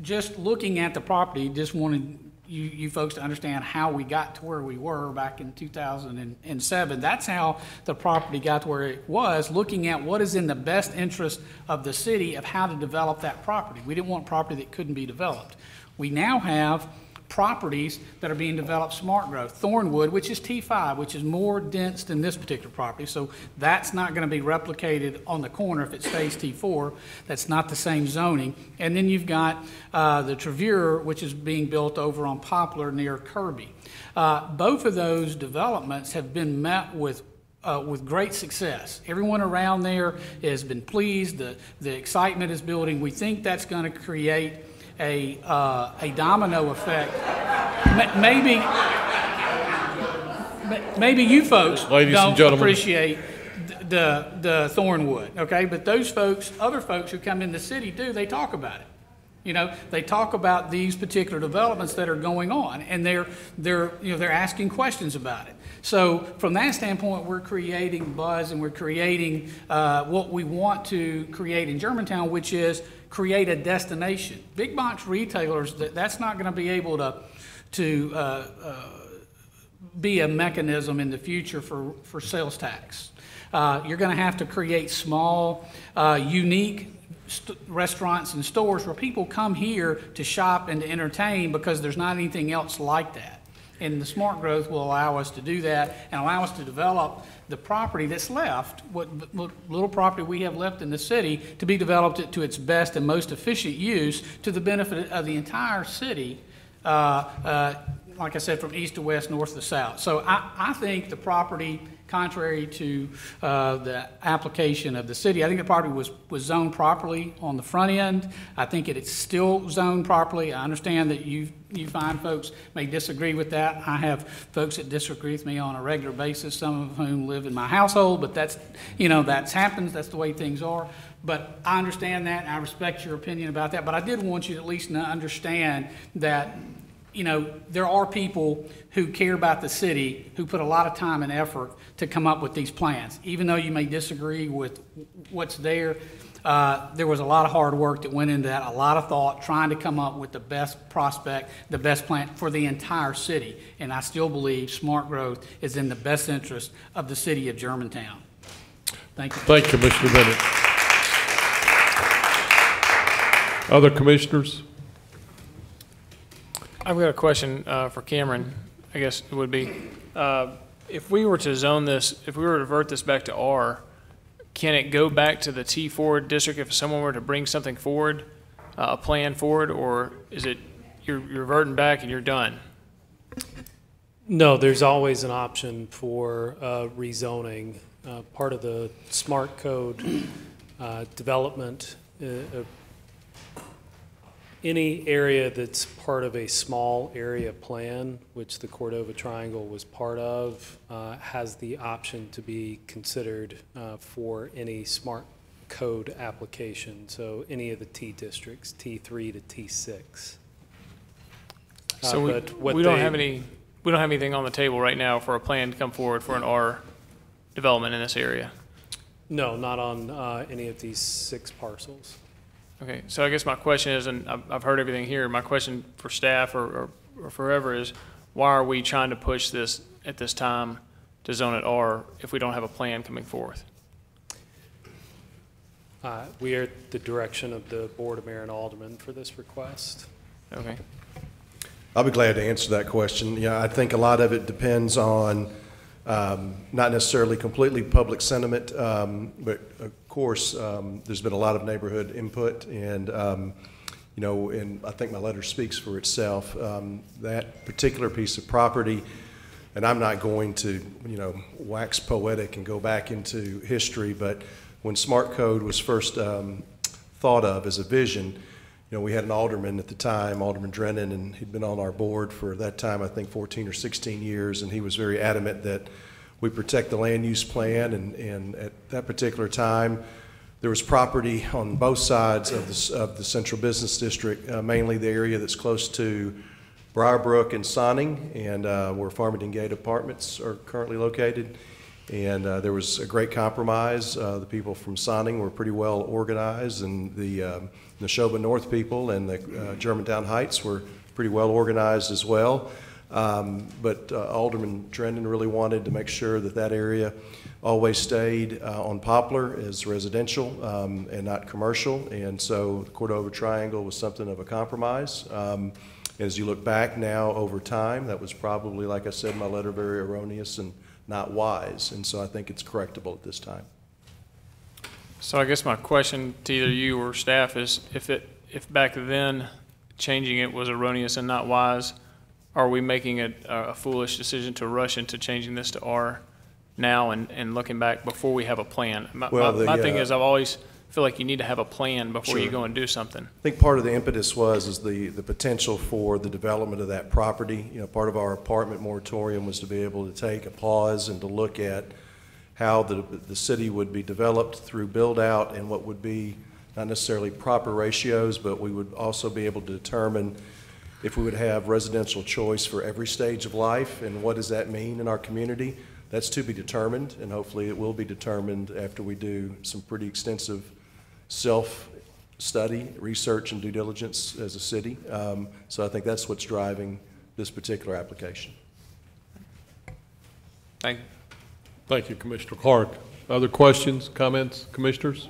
just looking at the property, just wanted you folks to understand how we got to where we were back in 2007. That's how the property got to where it was, looking at what is in the best interest of the city of how to develop that property. We didn't want property that couldn't be developed. We now have properties that are being developed smart growth. Thornwood, which is T5, which is more dense than this particular property, so that's not going to be replicated on the corner if it stays T4. That's not the same zoning. And then you've got the Trevere, which is being built over on Poplar near Kirby. Both of those developments have been met with great success. Everyone around there has been pleased. The excitement is building. We think that's going to create a domino effect. Maybe you folks don't appreciate the Thornwood, okay? But those folks, other folks who come in the city do, they talk about it. They talk about these particular developments that are going on, and they're asking questions about it. So from that standpoint, we're creating buzz, and we're creating what we want to create in Germantown, which is create a destination. Big box retailers, that's not going to be able to be a mechanism in the future for sales tax. You're going to have to create small, unique restaurants and stores where people come here to shop and to entertain because there's not anything else like that. And the smart growth will allow us to do that and allow us to develop the property that's left, what little property we have left in the city, to be developed to its best and most efficient use to the benefit of the entire city, like I said, from east to west, north to south. So I think the property, contrary to the application of the city, I think the property was zoned properly on the front end. I think it's still zoned properly. I understand that you fine folks may disagree with that. I have folks that disagree with me on a regular basis, some of whom live in my household, but that's, that's happens. That's the way things are. But I understand that, and I respect your opinion about that. But I did want you to at least understand that, there are people who care about the city, who put a lot of time and effort to come up with these plans. Even though you may disagree with what's there, there was a lot of hard work that went into that, a lot of thought, trying to come up with the best prospect, the best plan for the entire city. And I still believe smart growth is in the best interest of the city of Germantown. Thank you. Thank you, Commissioner Bennett. Other commissioners? I've got a question for Cameron, I guess it would be. If we were to zone this, if we were to revert this back to R, can it go back to the T4 district if someone were to bring something forward, a plan forward, or is it you're reverting back and you're done? No, there's always an option for rezoning. Part of the smart code development, any area that's part of a small area plan, which the Cordova Triangle was part of, has the option to be considered for any smart code application. So any of the T districts, T3 to T6. So we don't have anything on the table right now for a plan to come forward for an R development in this area. No, not on any of these 6 parcels. Okay, so I guess my question is, and I've heard everything here, my question for staff or forever is, why are we trying to push this at this time to zone it R if we don't have a plan coming forth? We are at the direction of the Board of Mayor and Aldermen for this request. Okay. I'll be glad to answer that question. Yeah, I think a lot of it depends on not necessarily completely public sentiment, but of course, there's been a lot of neighborhood input, and and I think my letter speaks for itself. That particular piece of property, and I'm not going to, wax poetic and go back into history, but when Smart Code was first thought of as a vision, we had an alderman at the time, Alderman Drennan, and he'd been on our board for that time, I think 14 or 16 years, and he was very adamant that we protect the land use plan, and at that particular time, there was property on both sides of the central business district, mainly the area that's close to Briarbrook and Sonning, and where Farmington Gate Apartments are currently located. And there was a great compromise. The people from Sonning were pretty well organized, and the Neshoba North people and the Germantown Heights were pretty well organized as well. But Alderman Drennan really wanted to make sure that that area always stayed on Poplar as residential and not commercial. And so the Cordova Triangle was something of a compromise. As you look back now over time, that was probably, like I said in my letter, very erroneous and not wise. And so I think it's correctable at this time. So I guess my question to either you or staff is, if back then changing it was erroneous and not wise, are we making a foolish decision to rush into changing this to R now and looking back before we have a plan? My thing is, I've always feel like you need to have a plan before you go and do something. I think part of the impetus was the potential for the development of that property. Part of our apartment moratorium was to be able to take a pause and to look at how the city would be developed through build out and what would be not necessarily proper ratios, but we would also be able to determine if we would have residential choice for every stage of life, and what does that mean in our community. That's to be determined, and hopefully it will be determined after we do some pretty extensive self-study, research, and due diligence as a city. So I think that's what's driving this particular application. Thank you. Thank you, Commissioner Clark. Other questions, comments, commissioners?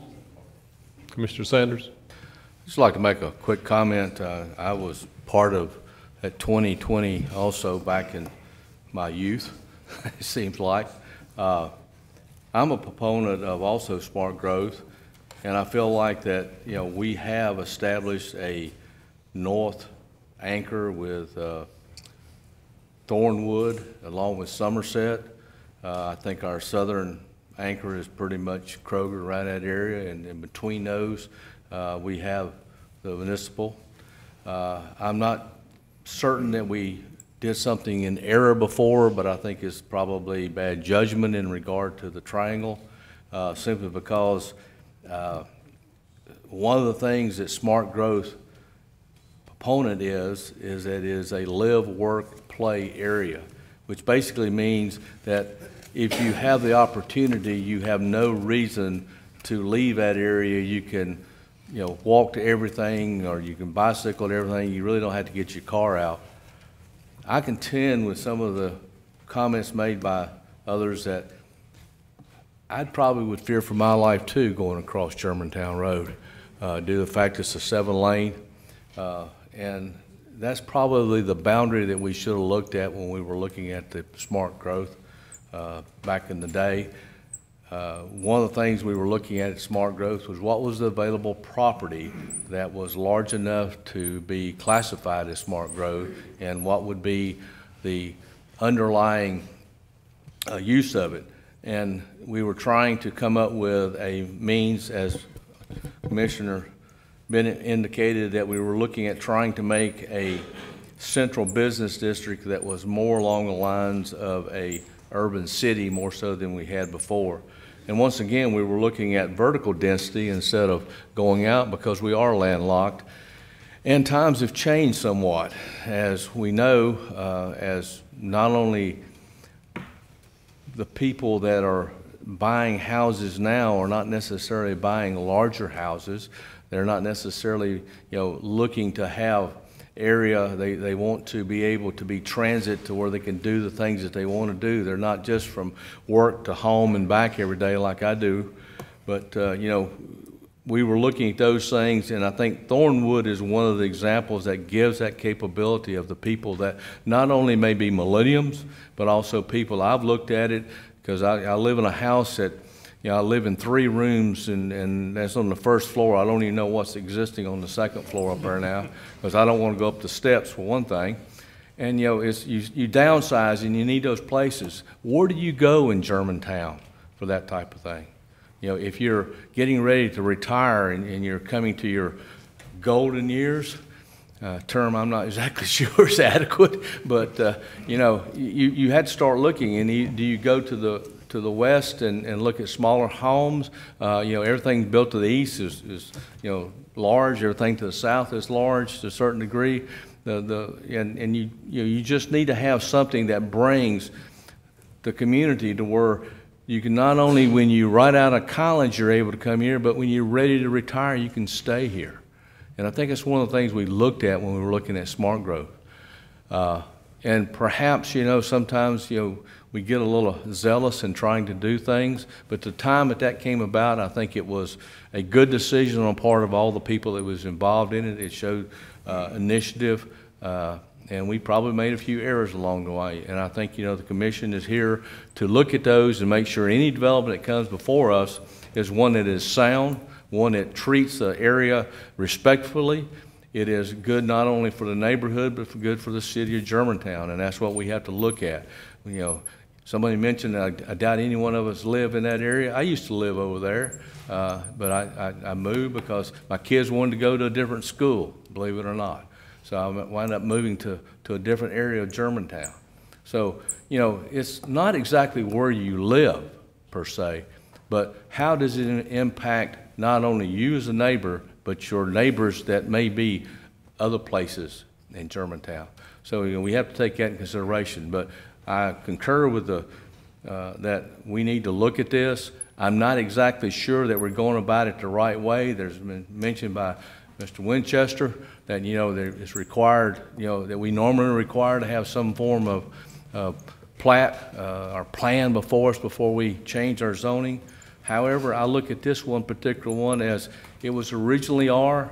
Commissioner Sanders? I'd just like to make a quick comment. I was part of that 2020 also back in my youth, it seems like. I'm a proponent of also smart growth, and I feel like that, you know, we have established a north anchor with Thornwood along with Somerset. I think our southern anchor is pretty much Kroger, right that area, and in between those, we have the municipal. I'm not certain that we did something in error before, but I think it's probably bad judgment in regard to the triangle, simply because one of the things that smart growth proponent is that it is a live, work, play area, which basically means that if you have the opportunity, you have no reason to leave that area. You can, you know, walk to everything, or you can bicycle to everything. You really don't have to get your car out. I contend with some of the comments made by others that I probably would fear for my life too going across Germantown Road due to the fact it's a 7-lane. And that's probably the boundary that we should have looked at when we were looking at the smart growth back in the day. One of the things we were looking at smart growth was what was the available property that was large enough to be classified as smart growth, and what would be the underlying use of it. And we were trying to come up with a means, as Commissioner Bennett indicated, that we were looking at trying to make a central business district that was more along the lines of a urban city, more so than we had before. And once again, we were looking at vertical density instead of going out, because we are landlocked. And times have changed somewhat. As we know, as not only the people that are buying houses now are not necessarily buying larger houses. They're not necessarily, you know, looking to have area. They want to be able to be transit to where they can do the things that they want to do. They're not just from work to home and back every day like I do. But, you know, we were looking at those things, and I think Thornwood is one of the examples that gives that capability of the people that not only may be millennials, but also people. I've looked at it because I live in a house that, you know, I live in 3 rooms, and that's on the first floor. I don't even know what's existing on the second floor up there now, because I don't want to go up the steps, for one thing. And, you know, it's, you downsize and you need those places. Where do you go in Germantown for that type of thing? You know, if you're getting ready to retire and you're coming to your golden years, term I'm not exactly sure is adequate, but, you know, you had to start looking. And do you go to the west and look at smaller homes? You know, everything built to the east is you know, large. Everything to the south is large to a certain degree. And you just need to have something that brings the community to where you can not only, when you right out of college, you're able to come here, but when you're ready to retire, you can stay here. And I think it's one of the things we looked at when we were looking at smart growth. And perhaps, you know, sometimes, you know, we get a little zealous in trying to do things, but the time that came about, I think it was a good decision on part of all the people that was involved in it. It showed initiative, and we probably made a few errors along the way. And I think, you know, the commission is here to look at those and make sure any development that comes before us is one that is sound, one that treats the area respectfully. It is good not only for the neighborhood, but good for the city of Germantown, and that's what we have to look at. You know, somebody mentioned that I doubt any one of us live in that area. I used to live over there, but I moved because my kids wanted to go to a different school, believe it or not. So I wound up moving to a different area of Germantown. So, you know, it's not exactly where you live, per se, but how does it impact not only you as a neighbor, but your neighbors that may be other places in Germantown. So, you know, we have to take that in consideration. But I concur with that we need to look at this. I'm not exactly sure that we're going about it the right way. There's been mentioned by Mr. Winchester that, you know, it's required, you know, that we normally require to have some form of plat or plan before us before we change our zoning. However, I look at this one particular one as it was originally R.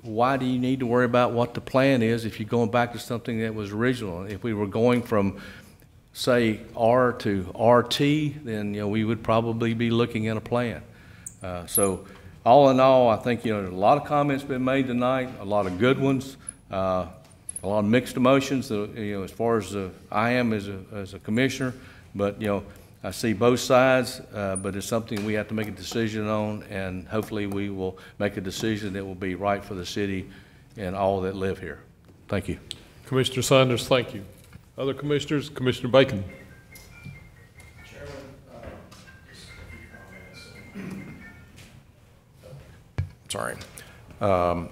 why do you need to worry about what the plan is if you're going back to something that was original? If we were going from, say, R to RT, then, we would probably be looking at a plan. So all in all, I think, a lot of comments been made tonight, a lot of good ones, a lot of mixed emotions, as far as I am as a commissioner, but, I see both sides, but it's something we have to make a decision on, and hopefully we will make a decision that will be right for the city and all that live here. Thank you. Commissioner Saunders, thank you. Other commissioners? Commissioner Bacon. Sorry. I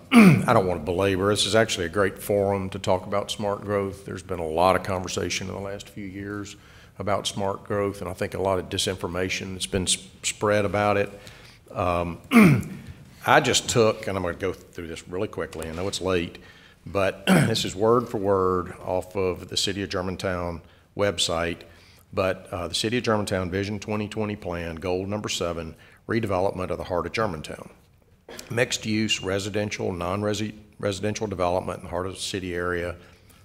don't want to belabor. This is actually a great forum to talk about smart growth. There's been a lot of conversation in the last few years about smart growth, and I think a lot of disinformation that's been spread about it. I just took, and I'm going to go through this really quickly. I know it's late, but this is word for word off of the City of Germantown website. But the City of Germantown Vision 2020 Plan, goal number 7, redevelopment of the heart of Germantown. Mixed-use residential, non-residential development in the heart of the city area,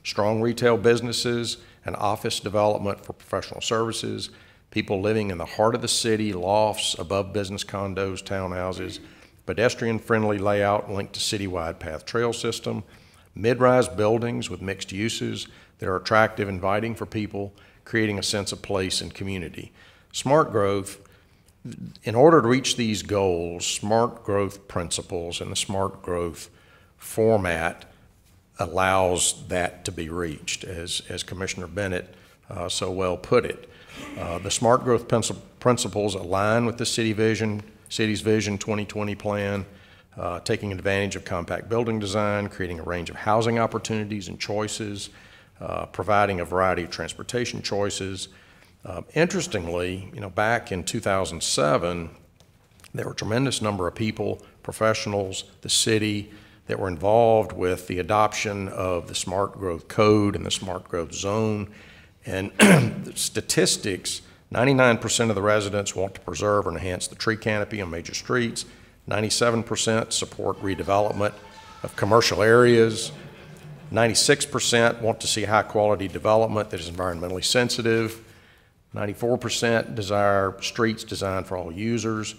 strong retail businesses and office development for professional services, people living in the heart of the city, lofts above business condos, townhouses, pedestrian-friendly layout linked to citywide path trail system, mid-rise buildings with mixed uses that are attractive, inviting for people, creating a sense of place and community. Smart growth. In order to reach these goals, smart growth principles and the smart growth format allows that to be reached, as Commissioner Bennett so well put it. The smart growth principles align with the city's Vision 2020 plan, taking advantage of compact building design, creating a range of housing opportunities and choices, providing a variety of transportation choices. Interestingly, back in 2007, there were a tremendous number of people, professionals, the city, that were involved with the adoption of the Smart Growth Code and the Smart Growth Zone. And the statistics, 99% of the residents want to preserve or enhance the tree canopy on major streets. 97% support redevelopment of commercial areas. 96% want to see high-quality development that is environmentally sensitive. 94% desire streets designed for all users.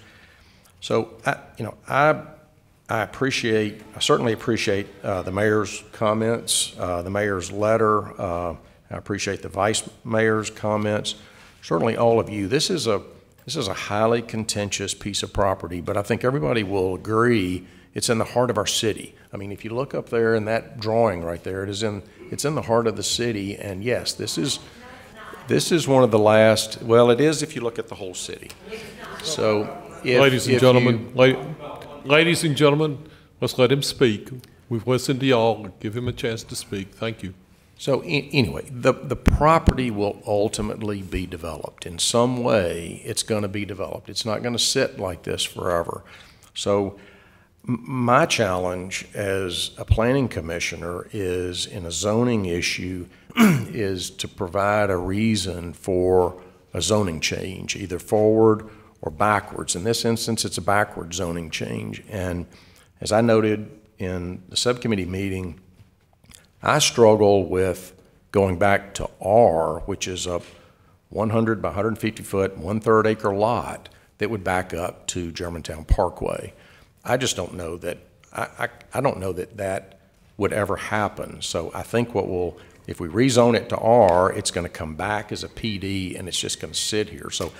So, I certainly appreciate the mayor's comments, the mayor's letter. I appreciate the vice mayor's comments. Certainly all of you. This is a highly contentious piece of property, but I think everybody will agree it's in the heart of our city. I mean, if you look up there in that drawing right there, it's in the heart of the city. And yes, this is one of the last. Well, it is if you look at the whole city. So, ladies and gentlemen, let's let him speak. We've listened to y'all. Give him a chance to speak. Thank you. So anyway, the property will ultimately be developed. In some way, it's going to be developed. It's not going to sit like this forever. So my challenge as a planning commissioner is, in a zoning issue, is to provide a reason for a zoning change, either forward or backwards. In this instance, it's a backward zoning change. And as I noted in the subcommittee meeting, I struggle with going back to R, which is a 100 by 150 foot, 1/3 acre lot that would back up to Germantown Parkway. I just don't know that, I don't know that that would ever happen. So I think if we rezone it to R, it's going to come back as a PD and it's just going to sit here. So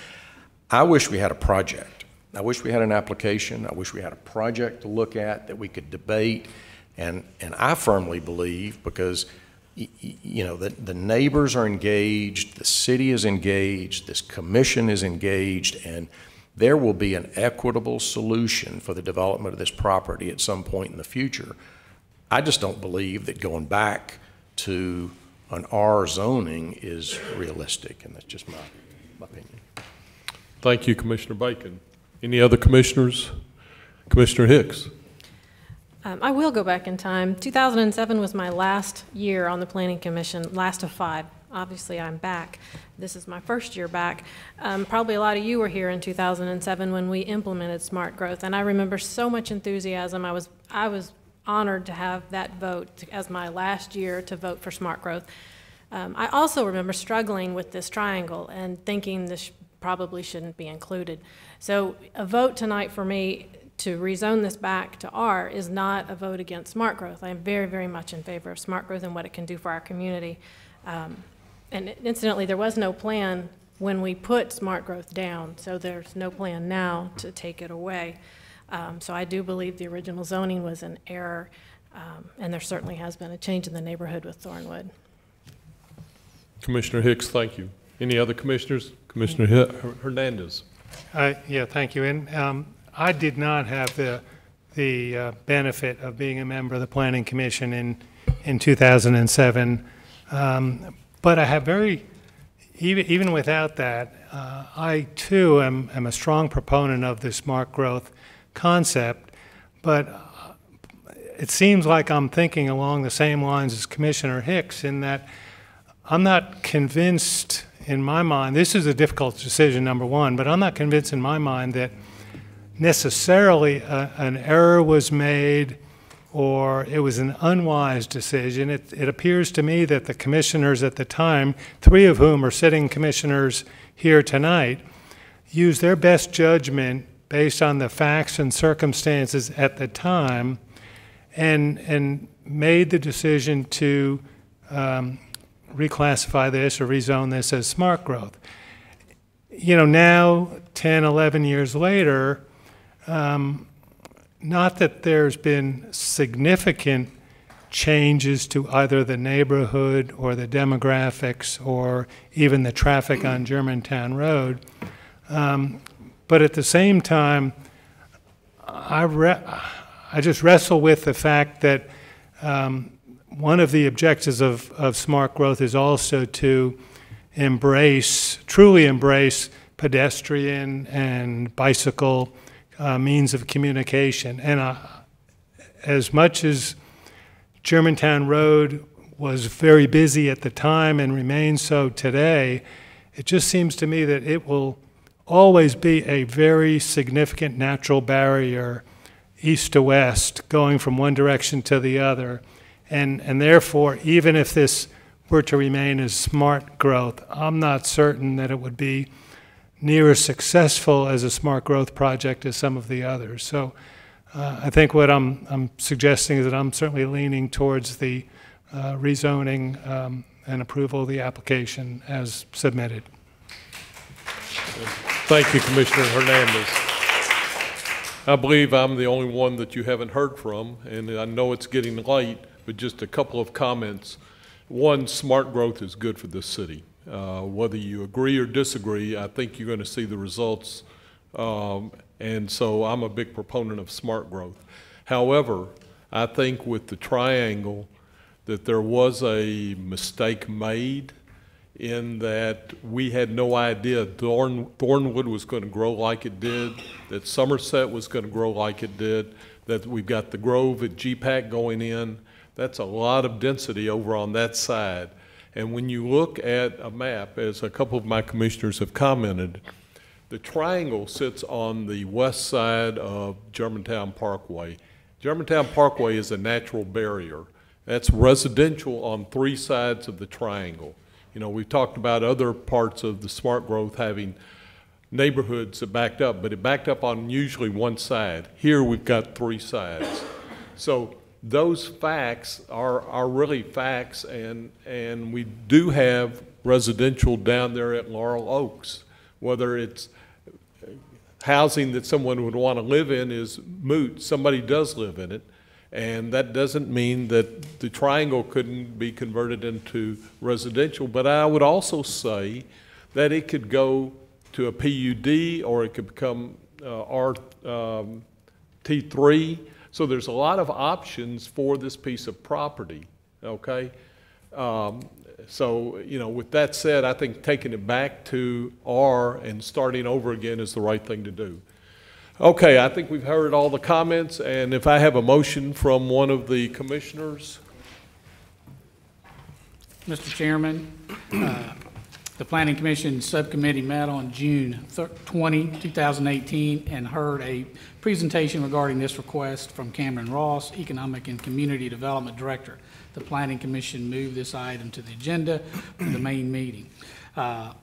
I wish we had a project. I wish we had an application. I wish we had a project to look at that we could debate. And I firmly believe, because the neighbors are engaged, the city is engaged, this commission is engaged, and there will be an equitable solution for the development of this property at some point in the future. I just don't believe that going back to an R zoning is realistic, and that's just my opinion. Thank you, Commissioner Bacon. Any other commissioners? Commissioner Hicks. I will go back in time. 2007 was my last year on the Planning Commission, last of 5. Obviously, I'm back. This is my first year back. Probably a lot of you were here in 2007 when we implemented smart growth, and I remember so much enthusiasm. I was honored to have that vote as my last year to vote for smart growth. I also remember struggling with this triangle and thinking this probably shouldn't be included. So a vote tonight for me to rezone this back to R is not a vote against smart growth. I am very, very much in favor of smart growth and what it can do for our community. And incidentally, there was no plan when we put smart growth down, so there's no plan now to take it away. So I do believe the original zoning was an error, and there certainly has been a change in the neighborhood with Thornwood. Commissioner Hicks, thank you. Any other commissioners? Commissioner Hernandez. Yeah, thank you. And I did not have the benefit of being a member of the Planning Commission in 2007, but I have even without that, I too am a strong proponent of the smart growth concept, but it seems like I'm thinking along the same lines as Commissioner Hicks in that I'm not convinced in my mind, this is a difficult decision, number one, but I'm not convinced in my mind that necessarily an error was made or it was an unwise decision. It appears to me that the commissioners at the time, 3 of whom are sitting commissioners here tonight, used their best judgment based on the facts and circumstances at the time and made the decision to reclassify this or rezone this as smart growth. You know, now, 10, 11 years later, not that there's been significant changes to either the neighborhood or the demographics or even the traffic on Germantown Road, but at the same time, I just wrestle with the fact that one of the objectives of smart growth is also to truly embrace pedestrian and bicycle means of communication. And as much as Germantown Road was very busy at the time and remains so today, it just seems to me that it will always be a very significant natural barrier east to west, going from one direction to the other. And therefore, even if this were to remain as smart growth, I'm not certain that it would be near as successful as a smart growth project as some of the others. So I think what I'm suggesting is that I'm certainly leaning towards the rezoning and approval of the application as submitted. Thank you, Commissioner Hernandez. I believe I'm the only one that you haven't heard from, and I know it's getting late, but just a couple of comments. One, smart growth is good for this city. Whether you agree or disagree, I think you're going to see the results, and so I'm a big proponent of smart growth. However, I think with the triangle that there was a mistake made in that we had no idea Thornwood was going to grow like it did, that Somerset was going to grow like it did, that we've got the Grove at GPAC going in. That's a lot of density over on that side. And when you look at a map, as a couple of my commissioners have commented, the triangle sits on the west side of Germantown Parkway. Germantown Parkway is a natural barrier. That's residential on 3 sides of the triangle. You know, we've talked about other parts of the smart growth having neighborhoods that backed up, but it backed up on usually one side. Here we've got 3 sides. So those facts are really facts, and we do have residential down there at Laurel Oaks. Whether it's housing that someone would want to live in is moot. Somebody does live in it, and that doesn't mean that the triangle couldn't be converted into residential. But I would also say that it could go to a PUD or it could become RT3. So there's a lot of options for this piece of property, okay? So, you know, with that said, I think taking it back to R and starting over again is the right thing to do. Okay, I think we've heard all the comments, and if I have a motion from one of the commissioners. Mr. Chairman, The Planning Commission Subcommittee met on June 20, 2018, and heard a presentation regarding this request from Cameron Ross, Economic and Community Development Director. The Planning Commission moved this item to the agenda for the main meeting. I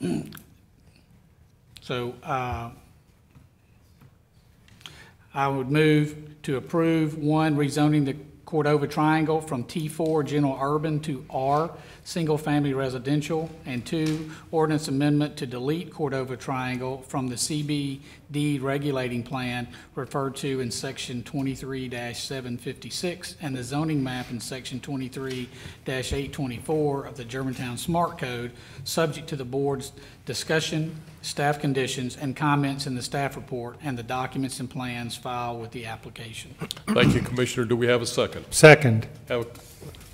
would move to approve, 1, rezoning the Cordova Triangle from T4 General Urban to R Single Family Residential, and 2, ordinance amendment to delete Cordova Triangle from the CBD regulating plan referred to in section 23-756 and the zoning map in section 23-824 of the Germantown Smart Code, subject to the board's discussion, staff conditions, and comments in the staff report and the documents and plans filed with the application. Thank you, Commissioner. Do we have a second? Second. Have a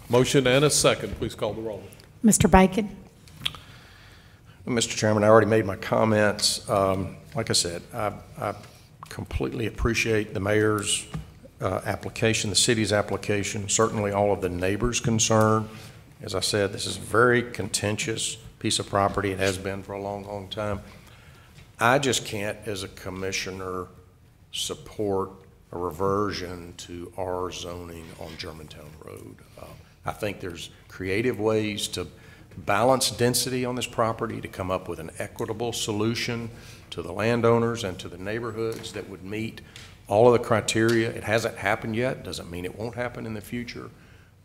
motion and a second. Please call the roll. Mr. Bacon? Mr. Chairman, I already made my comments. Like I said, I completely appreciate the mayor's application, the city's application, certainly all of the neighbors' concern. As I said, this is a very contentious piece of property. It has been for a long, long time. I just can't, as a commissioner, support a reversion to R zoning on Germantown Road. I think there's creative ways to balance density on this property to come up with an equitable solution to the landowners and to the neighborhoods that would meet all of the criteria. It hasn't happened yet, doesn't mean it won't happen in the future,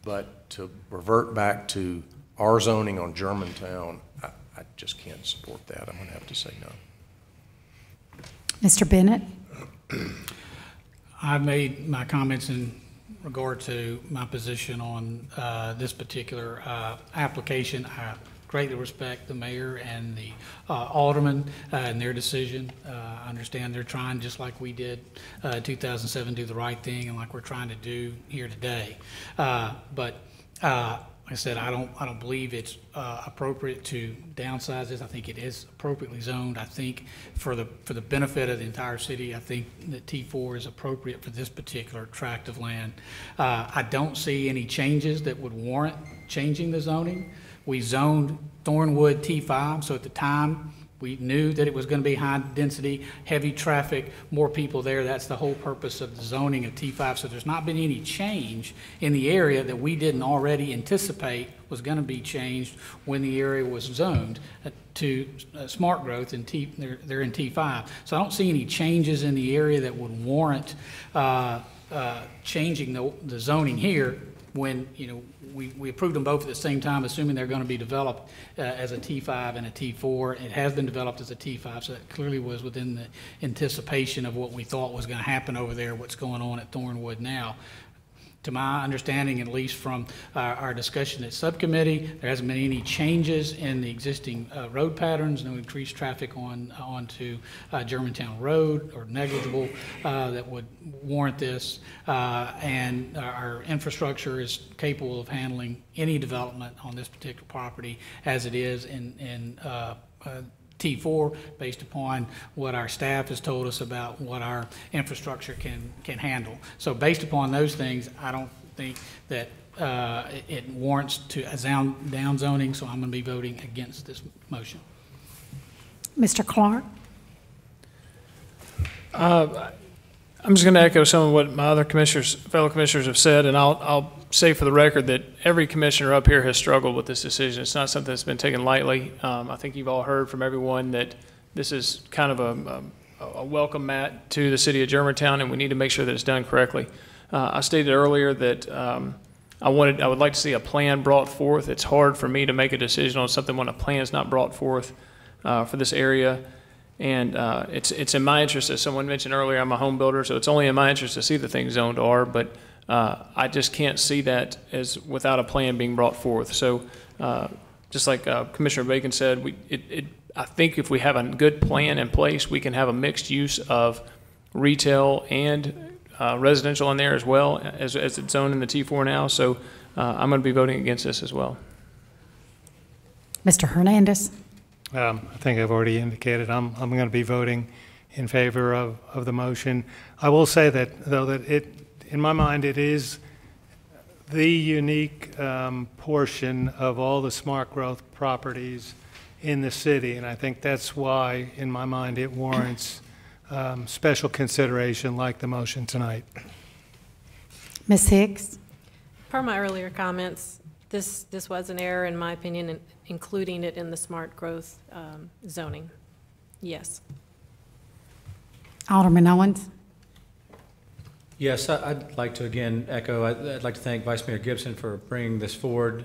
but to revert back to R zoning on Germantown, I just can't support that. I'm going to have to say no. Mr. Bennett? I've made my comments in regard to my position on this particular application. I greatly respect the mayor and the alderman and their decision. I understand they're trying, just like we did 2007, do the right thing, and like we're trying to do here today. But like I said, I don't believe it's appropriate to downsize this. I think it is appropriately zoned. I think for the benefit of the entire city, I think that T4 is appropriate for this particular tract of land. I don't see any changes that would warrant changing the zoning. We zoned Thornwood T5, so at the time we knew that it was going to be high density, heavy traffic, more people there. That's the whole purpose of the zoning of T5. So there's not been any change in the area that we didn't already anticipate was going to be changed when the area was zoned to smart growth, and they're in T5. So I don't see any changes in the area that would warrant changing the zoning here when, you know, we approved them both at the same time, assuming they're going to be developed as a T5 and a T4. It has been developed as a T5, so that clearly was within the anticipation of what we thought was going to happen over there, what's going on at Thornwood now. To my understanding, at least from our discussion at subcommittee, there hasn't been any changes in the existing road patterns, no increased traffic onto Germantown Road, or negligible, that would warrant this. And our infrastructure is capable of handling any development on this particular property as it is in T4, based upon what our staff has told us about what our infrastructure can handle. So based upon those things, I don't think that it warrants to down zoning, so I'm going to be voting against this motion. Mr. Clark? I'm just going to echo some of what my other fellow commissioners have said, and I'll say for the record that every commissioner up here has struggled with this decision. It's not something that's been taken lightly. I think you've all heard from everyone that this is kind of a welcome mat to the city of Germantown, and we need to make sure that it's done correctly. I stated earlier that I would like to see a plan brought forth. It's hard for me to make a decision on something when a plan is not brought forth for this area. And it's in my interest, as someone mentioned earlier, I'm a home builder, so it's only in my interest to see the things zoned R, but I just can't see that as without a plan being brought forth. So just like Commissioner Bacon said, I think if we have a good plan in place, we can have a mixed use of retail and residential in there as well, as it's zoned in the T4 now. So I'm going to be voting against this as well. Mr. Hernandez? I think I've already indicated I'm going to be voting in favor of the motion. I will say that, though, that in my mind, it is the unique portion of all the smart growth properties in the city, and I think that's why, in my mind, it warrants special consideration like the motion tonight. Ms. Hicks? Per my earlier comments, this was an error, in my opinion, in including it in the smart growth zoning. Yes. Alderman Owens? Yes, I'd like to again echo, I'd like to thank Vice Mayor Gibson for bringing this forward,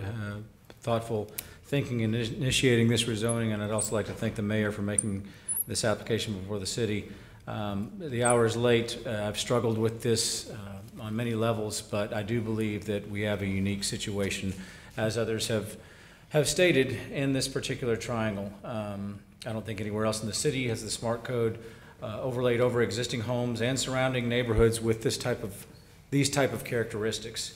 thoughtful thinking and initiating this rezoning, and I'd also like to thank the mayor for making this application before the city. The hour is late. I've struggled with this on many levels, but I do believe that we have a unique situation, as others have stated, in this particular triangle. I don't think anywhere else in the city has the smart code overlaid over existing homes and surrounding neighborhoods with these type of characteristics.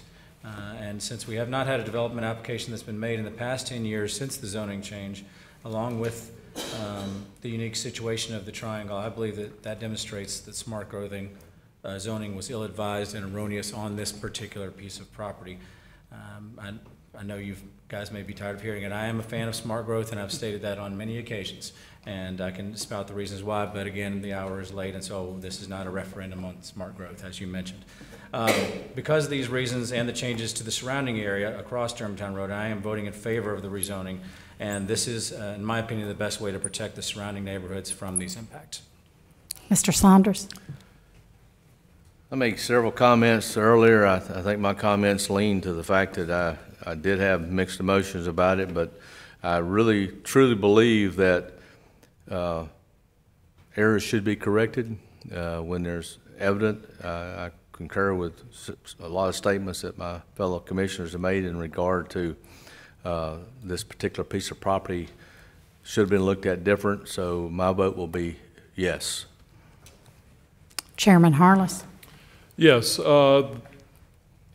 And since we have not had a development application that's been made in the past 10 years since the zoning change, along with the unique situation of the triangle, I believe that demonstrates that smart growth zoning was ill-advised and erroneous on this particular piece of property. I know you guys may be tired of hearing it. I am a fan of smart growth, and I've stated that on many occasions, and I can spout the reasons why, but again, the hour is late, and so this is not a referendum on smart growth, as you mentioned. Because of these reasons and the changes to the surrounding area across Germantown Road, I am voting in favor of the rezoning, and this is, in my opinion, the best way to protect the surrounding neighborhoods from these impacts. Mr. Saunders? I made several comments earlier. I think my comments lean to the fact that I did have mixed emotions about it, but I really, truly believe that errors should be corrected when there's evident. I concur with a lot of statements that my fellow commissioners have made in regard to this particular piece of property should have been looked at different, so my vote will be yes. Chairman Harless? Yes,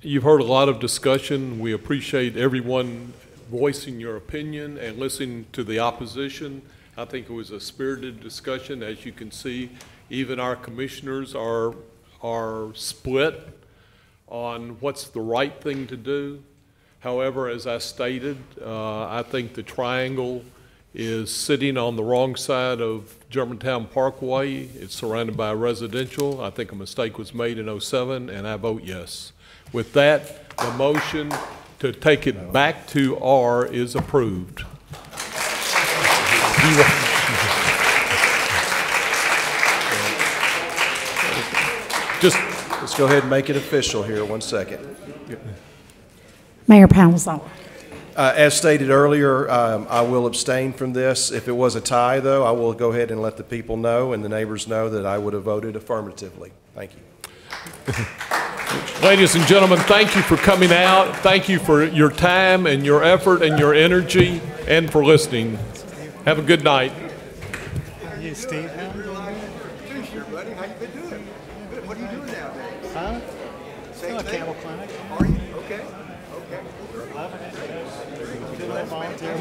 you've heard a lot of discussion. We appreciate everyone voicing your opinion and listening to the opposition. I think it was a spirited discussion. As you can see, even our commissioners are split on what's the right thing to do. However, as I stated, I think the triangle is sitting on the wrong side of Germantown Parkway. It's surrounded by residential. I think a mistake was made in '07, and I vote yes. With that, the motion to take it back to R is approved. Let's go ahead and make it official here. 1 second. Mayor Palazzolo? As stated earlier, I will abstain from this. If it was a tie, though, I will go ahead and let the people know and the neighbors know that I would have voted affirmatively. Thank you. Ladies and gentlemen, thank you for coming out. Thank you for your time and your effort and your energy and for listening. Have a good night. You, Steve? Buddy, how you been doing? Good. What are you doing now, then? Huh? Same A thing? cattle clinic. Are you? Okay. Okay. Loving it. Volunteer.